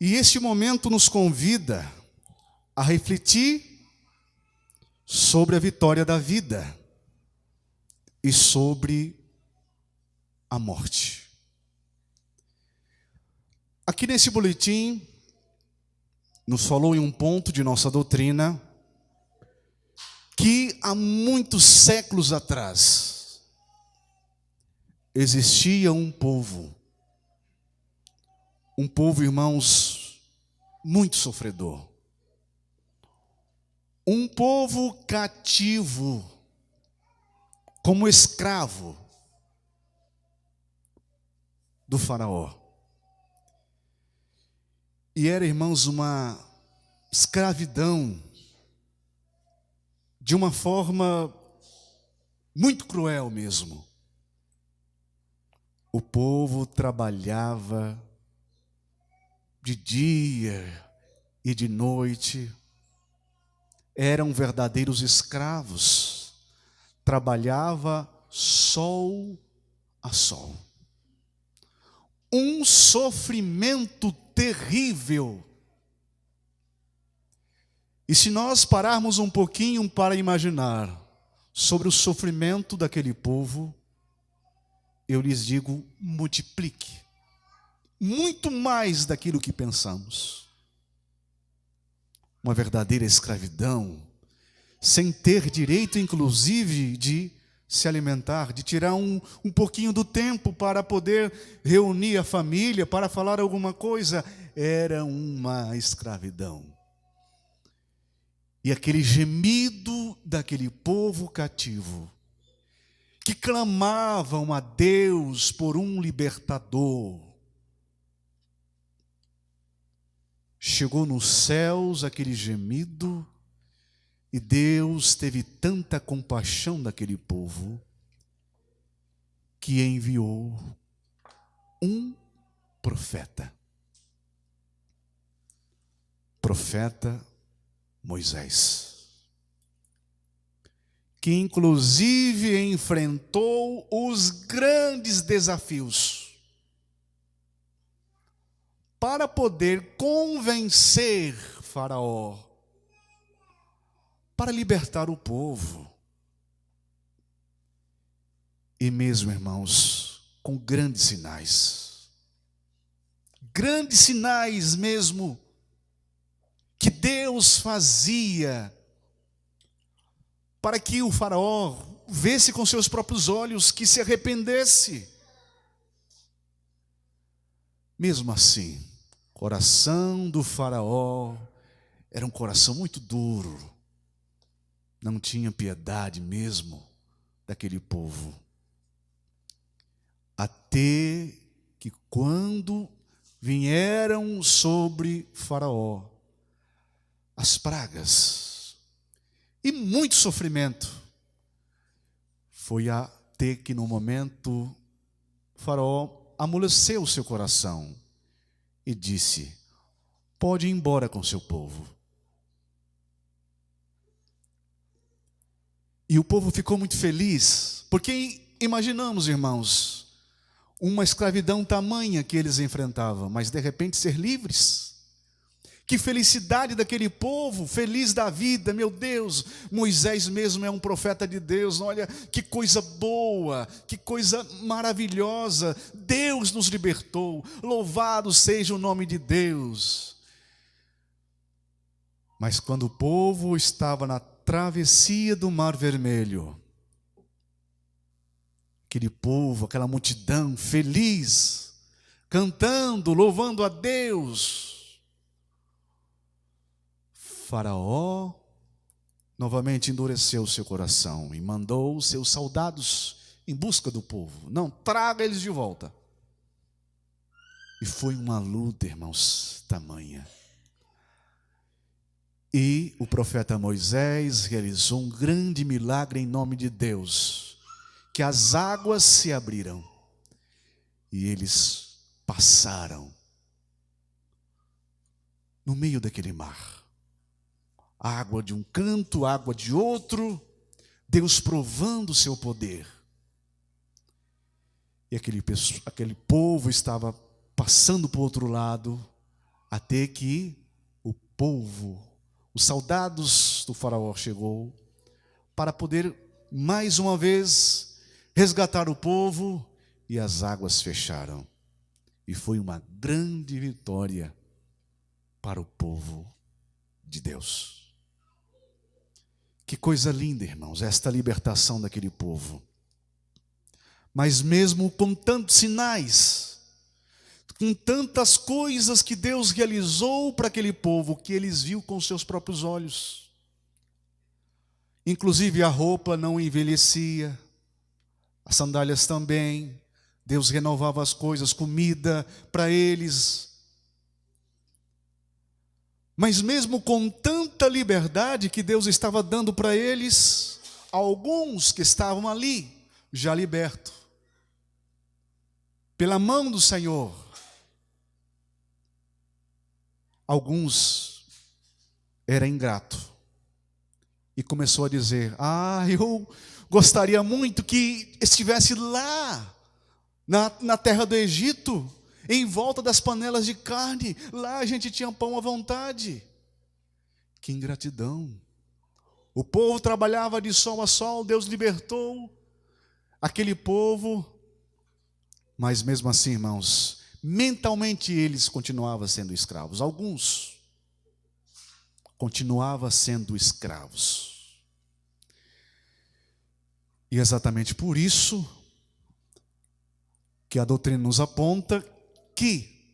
E este momento nos convida a refletir sobre a vitória da vida e sobre a morte. Aqui nesse boletim, nos falou em um ponto de nossa doutrina que há muitos séculos atrás existia um povo, irmãos, muito sofredor. Um povo cativo, como escravo do faraó. E era, irmãos, uma escravidão de uma forma muito cruel mesmo. O povo trabalhava de dia e de noite, eram verdadeiros escravos, trabalhava sol a sol. Um sofrimento terrível. E se nós pararmos um pouquinho para imaginar sobre o sofrimento daquele povo, eu lhes digo, multiplique. Muito mais daquilo que pensamos. Uma verdadeira escravidão, sem ter direito, inclusive, de se alimentar, de tirar um pouquinho do tempo para poder reunir a família, para falar alguma coisa. Era uma escravidão. E aquele gemido daquele povo cativo, que clamavam a Deus por um libertador. Chegou nos céus aquele gemido, E Deus teve tanta compaixão daquele povo que enviou um profeta. Profeta Moisés, que inclusive enfrentou os grandes desafios para poder convencer Faraó para libertar o povo. E mesmo, irmãos, com grandes sinais mesmo, que Deus fazia para que o Faraó visse com seus próprios olhos, que se arrependesse. Mesmo assim, o coração do Faraó era um coração muito duro, não tinha piedade mesmo daquele povo. Até que quando vieram sobre Faraó as pragas e muito sofrimento, foi até que no momento Faraó amoleceu o seu coração e disse: pode ir embora com seu povo. E o povo ficou muito feliz, porque imaginamos, irmãos, uma escravidão tamanha que eles enfrentavam, mas de repente ser livres. Que felicidade daquele povo, feliz da vida, meu Deus. Moisés mesmo é um profeta de Deus, olha que coisa boa, que coisa maravilhosa. Deus nos libertou, louvado seja o nome de Deus. Mas quando o povo estava na travessia do Mar Vermelho, aquele povo, aquela multidão feliz, cantando, louvando a Deus, Faraó novamente endureceu o seu coração e mandou seus soldados em busca do povo. Não, traga eles de volta. E foi uma luta, irmãos, tamanha. E o profeta Moisés realizou um grande milagre em nome de Deus, que as águas se abriram e eles passaram no meio daquele mar. Água de um canto, água de outro, Deus provando o seu poder. E aquele povo estava passando para o outro lado, até que o povo, os soldados do Faraó chegou, para poder mais uma vez resgatar o povo, e as águas fecharam. E foi uma grande vitória para o povo de Deus. Que coisa linda, irmãos, esta libertação daquele povo. Mas mesmo com tantos sinais, com tantas coisas que Deus realizou para aquele povo, que eles viram com seus próprios olhos. Inclusive a roupa não envelhecia, as sandálias também. Deus renovava as coisas, comida para eles. Mas mesmo com tanta liberdade que Deus estava dando para eles, alguns que estavam ali, já libertos, pela mão do Senhor, alguns era ingrato e começou a dizer: eu gostaria muito que estivesse lá, na terra do Egito, em volta das panelas de carne, lá a gente tinha pão à vontade. Que ingratidão. O povo trabalhava de sol a sol, Deus libertou aquele povo, mas mesmo assim, irmãos, mentalmente eles continuavam sendo escravos. Alguns continuavam sendo escravos. E exatamente por isso que a doutrina nos aponta que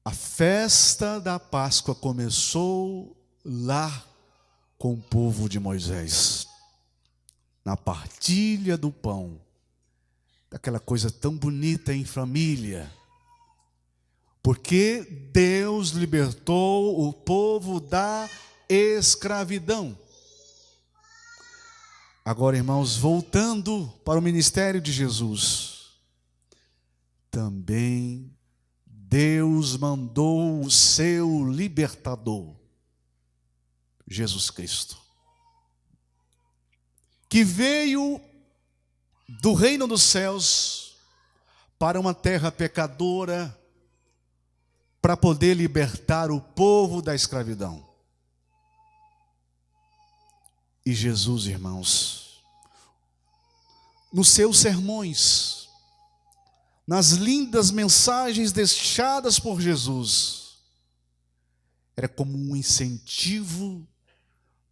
a festa da Páscoa começou lá com o povo de Moisés, na partilha do pão, daquela coisa tão bonita em família, porque Deus libertou o povo da escravidão. Agora, irmãos, voltando para o ministério de Jesus, também Deus mandou o seu libertador, Jesus Cristo, que veio do reino dos céus para uma terra pecadora, para poder libertar o povo da escravidão. E Jesus, irmãos, nos seus sermões, nas lindas mensagens deixadas por Jesus, era como um incentivo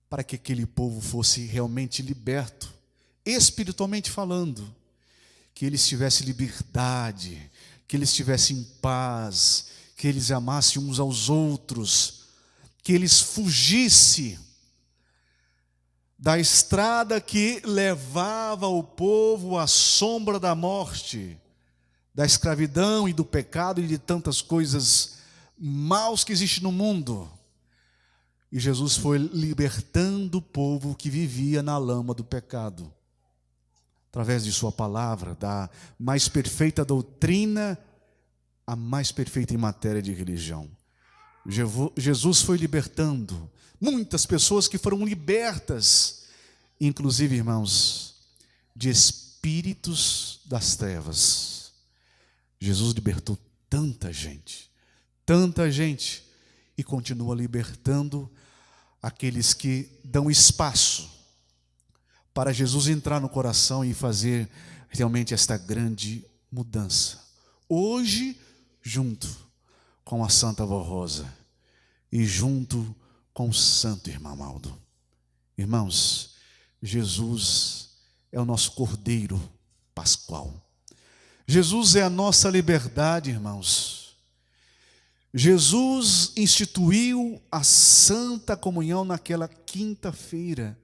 para que aquele povo fosse realmente liberto, espiritualmente falando, que eles tivessem liberdade, que eles tivessem paz, que eles amassem uns aos outros, que eles fugissem da estrada que levava o povo à sombra da morte, da escravidão e do pecado e de tantas coisas maus que existem no mundo. E Jesus foi libertando o povo que vivia na lama do pecado, através de sua palavra, da mais perfeita doutrina, a mais perfeita em matéria de religião. Jesus foi libertando muitas pessoas que foram libertas, inclusive, irmãos, de espíritos das trevas. Jesus libertou tanta gente, e continua libertando aqueles que dão espaço para Jesus entrar no coração e fazer realmente esta grande mudança. Hoje, junto com a Santa Vó Rosa e junto com o Santo Irmão Aldo. Irmãos, Jesus é o nosso Cordeiro Pascual. Jesus é a nossa liberdade, irmãos. Jesus instituiu a Santa Comunhão naquela quinta-feira.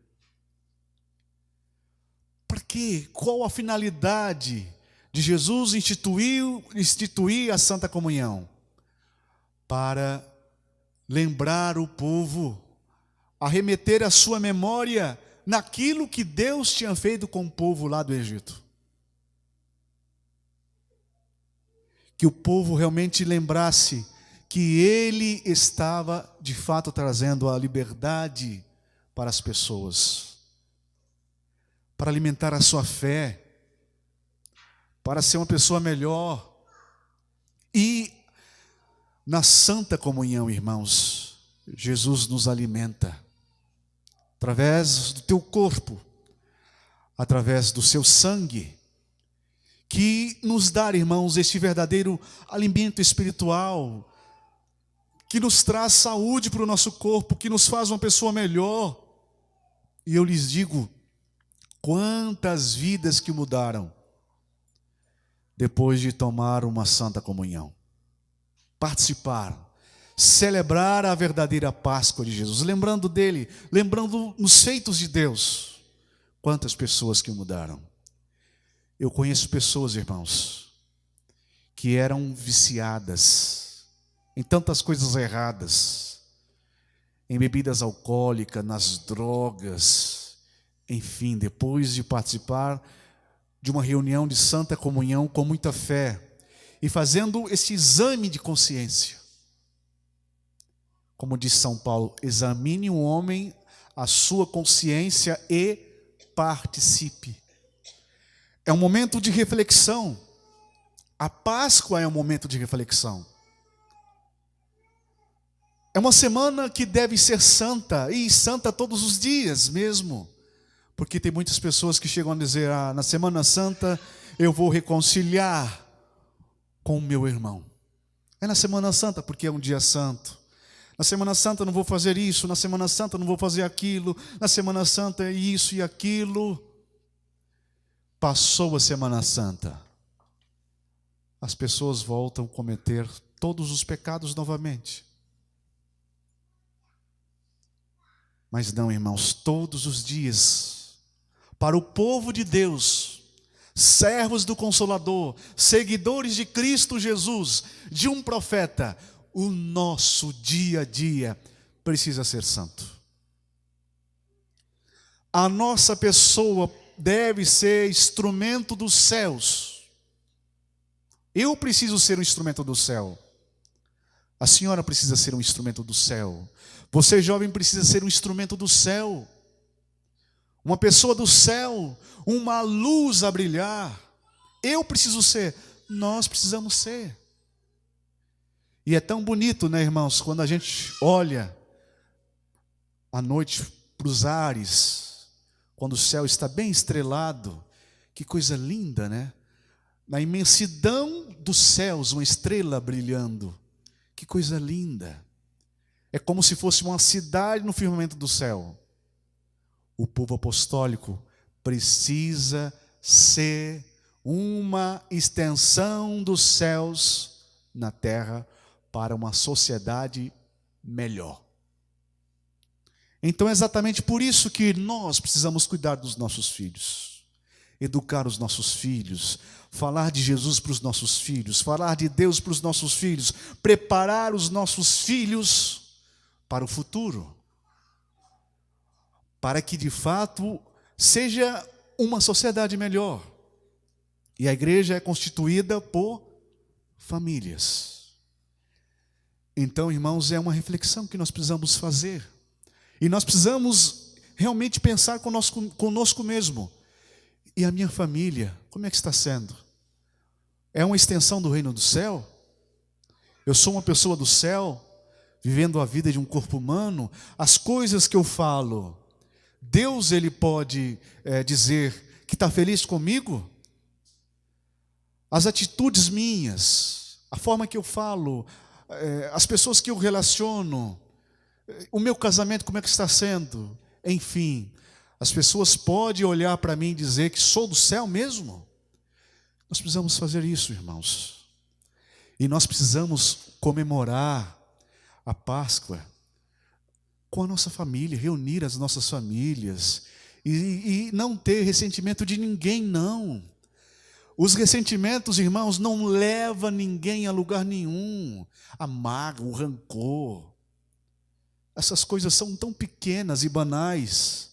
Para quê? Qual a finalidade de Jesus instituir a Santa Comunhão? Para lembrar o povo, a remeter a sua memória naquilo que Deus tinha feito com o povo lá do Egito. Que o povo realmente lembrasse que Ele estava de fato trazendo a liberdade para as pessoas, para alimentar a sua fé, para ser uma pessoa melhor. E na Santa Comunhão, irmãos, Jesus nos alimenta através do teu corpo, através do seu sangue, que nos dá, irmãos, este verdadeiro alimento espiritual, que nos traz saúde para o nosso corpo, que nos faz uma pessoa melhor. E eu lhes digo, quantas vidas que mudaram depois de tomar uma Santa Comunhão, participar, celebrar a verdadeira Páscoa de Jesus, lembrando dele, lembrando nos feitos de Deus. Quantas pessoas que mudaram. Eu conheço pessoas, irmãos, que eram viciadas em tantas coisas erradas, em bebidas alcoólicas, nas drogas, enfim, depois de participar de uma reunião de Santa Comunhão com muita fé e fazendo esse exame de consciência. Como diz São Paulo, examine o homem a sua consciência e participe. É um momento de reflexão. A Páscoa é um momento de reflexão. É uma semana que deve ser santa, e santa todos os dias mesmo. Porque tem muitas pessoas que chegam a dizer, na Semana Santa eu vou reconciliar com o meu irmão. É na Semana Santa porque é um dia santo. Na Semana Santa eu não vou fazer isso, na Semana Santa eu não vou fazer aquilo, na Semana Santa é isso e aquilo. Passou a Semana Santa, as pessoas voltam a cometer todos os pecados novamente. Mas não, irmãos, todos os dias, para o povo de Deus, servos do Consolador, seguidores de Cristo Jesus, de um profeta, o nosso dia a dia precisa ser santo. A nossa pessoa deve ser instrumento dos céus. Eu preciso ser um instrumento do céu. A senhora precisa ser um instrumento do céu. Você, jovem, precisa ser um instrumento do céu. Uma pessoa do céu, uma luz a brilhar. Eu preciso ser, nós precisamos ser. E é tão bonito, né, irmãos, quando a gente olha à noite para os ares, quando o céu está bem estrelado, que coisa linda, né? Na imensidão dos céus, uma estrela brilhando, que coisa linda. É como se fosse uma cidade no firmamento do céu. O povo apostólico precisa ser uma extensão dos céus na terra para uma sociedade melhor. Então é exatamente por isso que nós precisamos cuidar dos nossos filhos, educar os nossos filhos, falar de Jesus para os nossos filhos, falar de Deus para os nossos filhos, preparar os nossos filhos para o futuro, para que de fato seja uma sociedade melhor. E a igreja é constituída por famílias. Então, irmãos, é uma reflexão que nós precisamos fazer. E nós precisamos realmente pensar conosco mesmo. E a minha família, como é que está sendo? É uma extensão do reino do céu? Eu sou uma pessoa do céu, vivendo a vida de um corpo humano? As coisas que eu falo, Deus, Ele pode dizer que está feliz comigo? As atitudes minhas, a forma que eu falo, as pessoas que eu relaciono, o meu casamento, como é que está sendo? Enfim, as pessoas podem olhar para mim e dizer que sou do céu mesmo? Nós precisamos fazer isso, irmãos. E nós precisamos comemorar a Páscoa com a nossa família, reunir as nossas famílias e não ter ressentimento de ninguém, não. Os ressentimentos, irmãos, não levam ninguém a lugar nenhum. A mágoa, o rancor. Essas coisas são tão pequenas e banais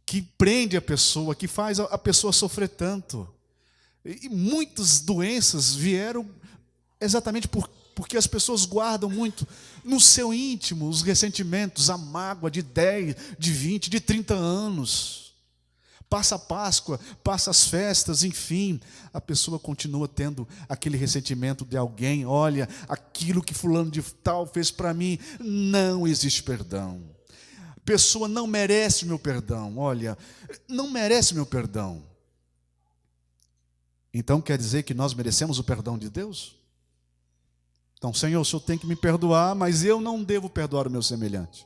que prende a pessoa, que faz a pessoa sofrer tanto. E muitas doenças vieram exatamente porque as pessoas guardam muito no seu íntimo os ressentimentos, a mágoa de 10, de 20, de 30 anos. Passa a Páscoa, passa as festas, enfim, a pessoa continua tendo aquele ressentimento de alguém. Olha, aquilo que fulano de tal fez para mim, não existe perdão. A pessoa não merece o meu perdão, olha, não merece meu perdão. Então quer dizer que nós merecemos o perdão de Deus? Então, Senhor, o Senhor tem que me perdoar, mas eu não devo perdoar o meu semelhante.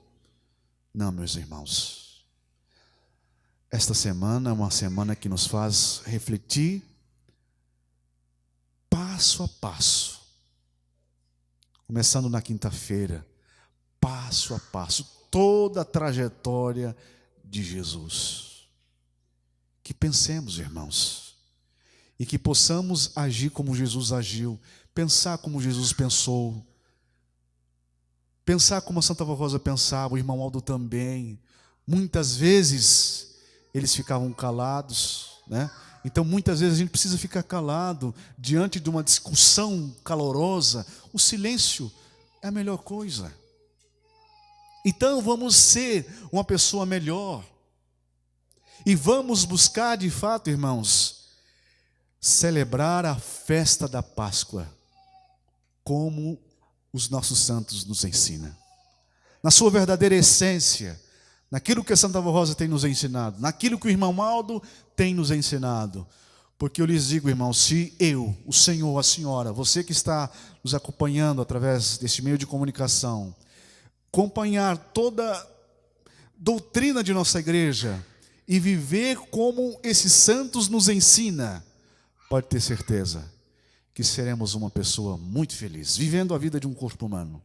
Não, meus irmãos. Esta semana é uma semana que nos faz refletir passo a passo. Começando na quinta-feira, passo a passo, toda a trajetória de Jesus. Que pensemos, irmãos, e que possamos agir como Jesus agiu, pensar como Jesus pensou, pensar como a Santa Vó Rosa pensava, o irmão Aldo também. Muitas vezes eles ficavam calados, né? Então muitas vezes a gente precisa ficar calado diante de uma discussão calorosa. O silêncio é a melhor coisa. Então vamos ser uma pessoa melhor e vamos buscar de fato, irmãos, celebrar a festa da Páscoa como os nossos santos nos ensinam, na sua verdadeira essência, naquilo que a Santa Vó Rosa tem nos ensinado, naquilo que o irmão Aldo tem nos ensinado. Porque eu lhes digo, irmãos, se eu, o Senhor, a senhora, você que está nos acompanhando através deste meio de comunicação, acompanhar toda a doutrina de nossa igreja e viver como esses santos nos ensina, pode ter certeza que seremos uma pessoa muito feliz, vivendo a vida de um corpo humano.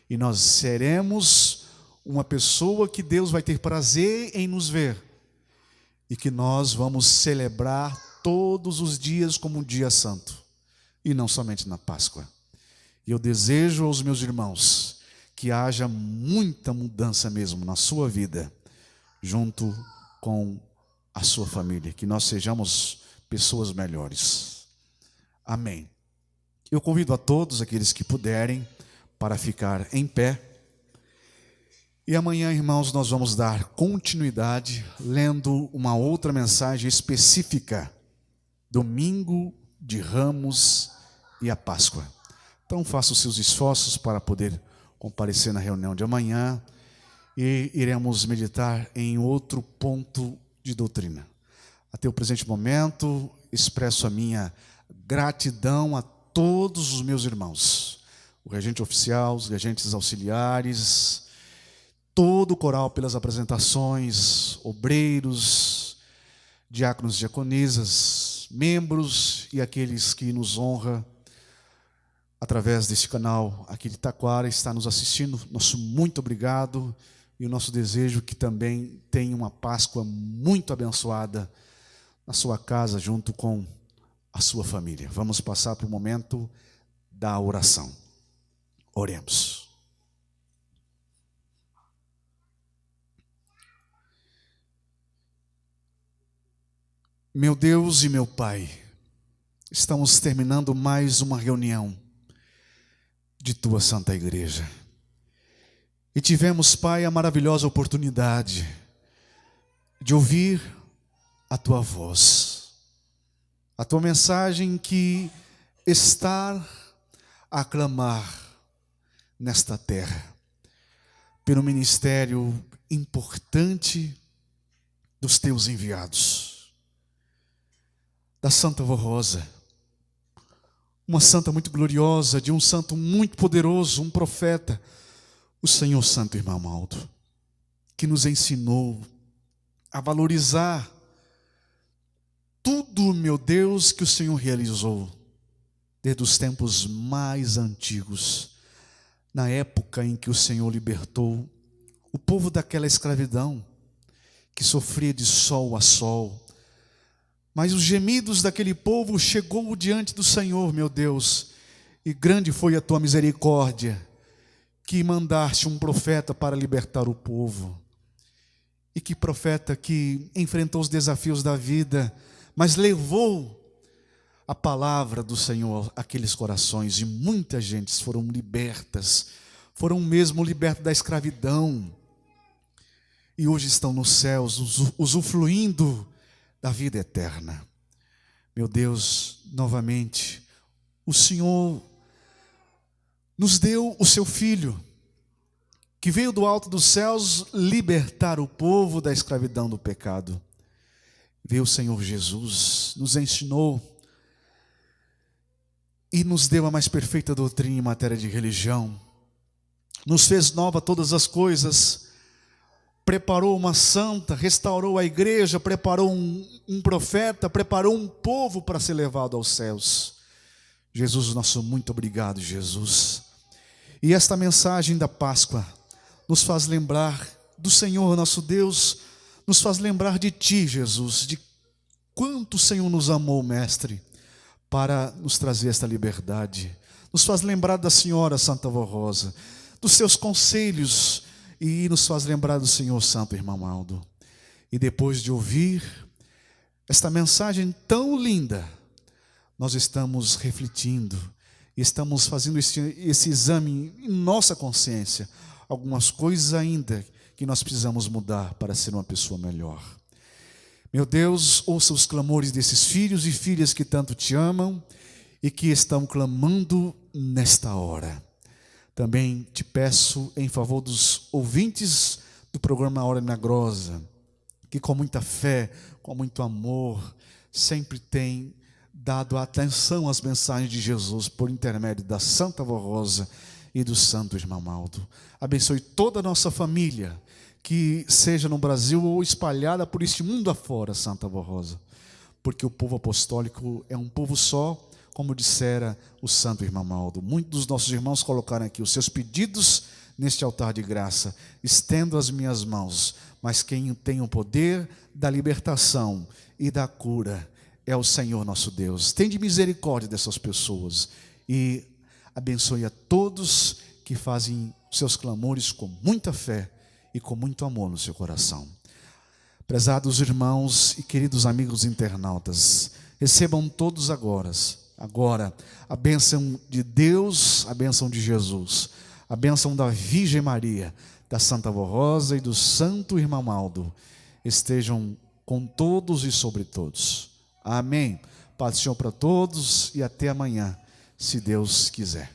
E nós seremos uma pessoa que Deus vai ter prazer em nos ver. E que nós vamos celebrar todos os dias como um dia santo. E não somente na Páscoa. E eu desejo aos meus irmãos que haja muita mudança mesmo na sua vida. junto com a sua família, que nós sejamos pessoas melhores. Amém. Eu convido a todos aqueles que puderem para ficar em pé. E amanhã, irmãos, nós vamos dar continuidade lendo uma outra mensagem específica, Domingo de Ramos e a Páscoa. Então faça os seus esforços para poder comparecer na reunião de amanhã e iremos meditar em outro ponto de doutrina. Até o presente momento, expresso a minha gratidão a todos os meus irmãos, o regente oficial, os regentes auxiliares, todo o coral pelas apresentações, obreiros, diáconos e diaconisas, membros e aqueles que nos honram através deste canal aqui de Taquara, está nos assistindo. Nosso muito obrigado e o nosso desejo que também tenha uma Páscoa muito abençoada na sua casa junto com a sua família. Vamos passar para o momento da oração. Oremos. Meu Deus e meu Pai, estamos terminando mais uma reunião de Tua Santa Igreja. E tivemos, Pai, a maravilhosa oportunidade de ouvir a Tua voz, a Tua mensagem que está a clamar nesta terra, pelo ministério importante dos Teus enviados, da Santa Vó Rosa, uma santa muito gloriosa, de um santo muito poderoso, um profeta, o Senhor Santo Irmão Amaldo, que nos ensinou a valorizar tudo, meu Deus, que o Senhor realizou desde os tempos mais antigos, na época em que o Senhor libertou o povo daquela escravidão que sofria de sol a sol. Mas os gemidos daquele povo chegou diante do Senhor, meu Deus, e grande foi a tua misericórdia, que mandaste um profeta para libertar o povo. E que profeta que enfrentou os desafios da vida, mas levou a palavra do Senhor àqueles corações, e muitas gentes foram libertas, foram mesmo libertas da escravidão, e hoje estão nos céus, usufruindo da vida eterna. Meu Deus, novamente, o Senhor nos deu o seu Filho, que veio do alto dos céus libertar o povo da escravidão do pecado. Veio o Senhor Jesus, nos ensinou e nos deu a mais perfeita doutrina em matéria de religião, nos fez nova todas as coisas, preparou uma santa, restaurou a igreja, preparou um profeta, preparou um povo para ser levado aos céus. Jesus, nosso muito obrigado, Jesus. E esta mensagem da Páscoa nos faz lembrar do Senhor nosso Deus, nos faz lembrar de Ti, Jesus, de quanto o Senhor nos amou, Mestre, para nos trazer esta liberdade. Nos faz lembrar da Senhora Santa Vó Rosa, dos seus conselhos, e nos faz lembrar do Senhor Santo Irmão Amaldo. E depois de ouvir esta mensagem tão linda, nós estamos refletindo, estamos fazendo esse exame em nossa consciência, algumas coisas ainda que nós precisamos mudar para ser uma pessoa melhor. Meu Deus, ouça os clamores desses filhos e filhas que tanto Te amam e que estão clamando nesta hora. Também Te peço em favor dos ouvintes do programa Hora Milagrosa, que com muita fé, com muito amor, sempre tem dado atenção às mensagens de Jesus por intermédio da Santa Vó Rosa e do Santo Irmão Amaldo. Abençoe toda a nossa família, que seja no Brasil ou espalhada por este mundo afora, Santa Vó Rosa, porque o povo apostólico é um povo só, como dissera o Santo Irmão Amaldo. Muitos dos nossos irmãos colocaram aqui os seus pedidos neste altar de graça. Estendo as minhas mãos, mas quem tem o poder da libertação e da cura é o Senhor nosso Deus. Tende misericórdia dessas pessoas e abençoe a todos que fazem seus clamores com muita fé e com muito amor no seu coração. Prezados irmãos e queridos amigos internautas, recebam todos agora a bênção de Deus, a bênção de Jesus, a bênção da Virgem Maria, da Santa Avó Rosa e do Santo Irmão Aldo. Estejam com todos e sobre todos. Amém. Paz do Senhor para todos e até amanhã, se Deus quiser.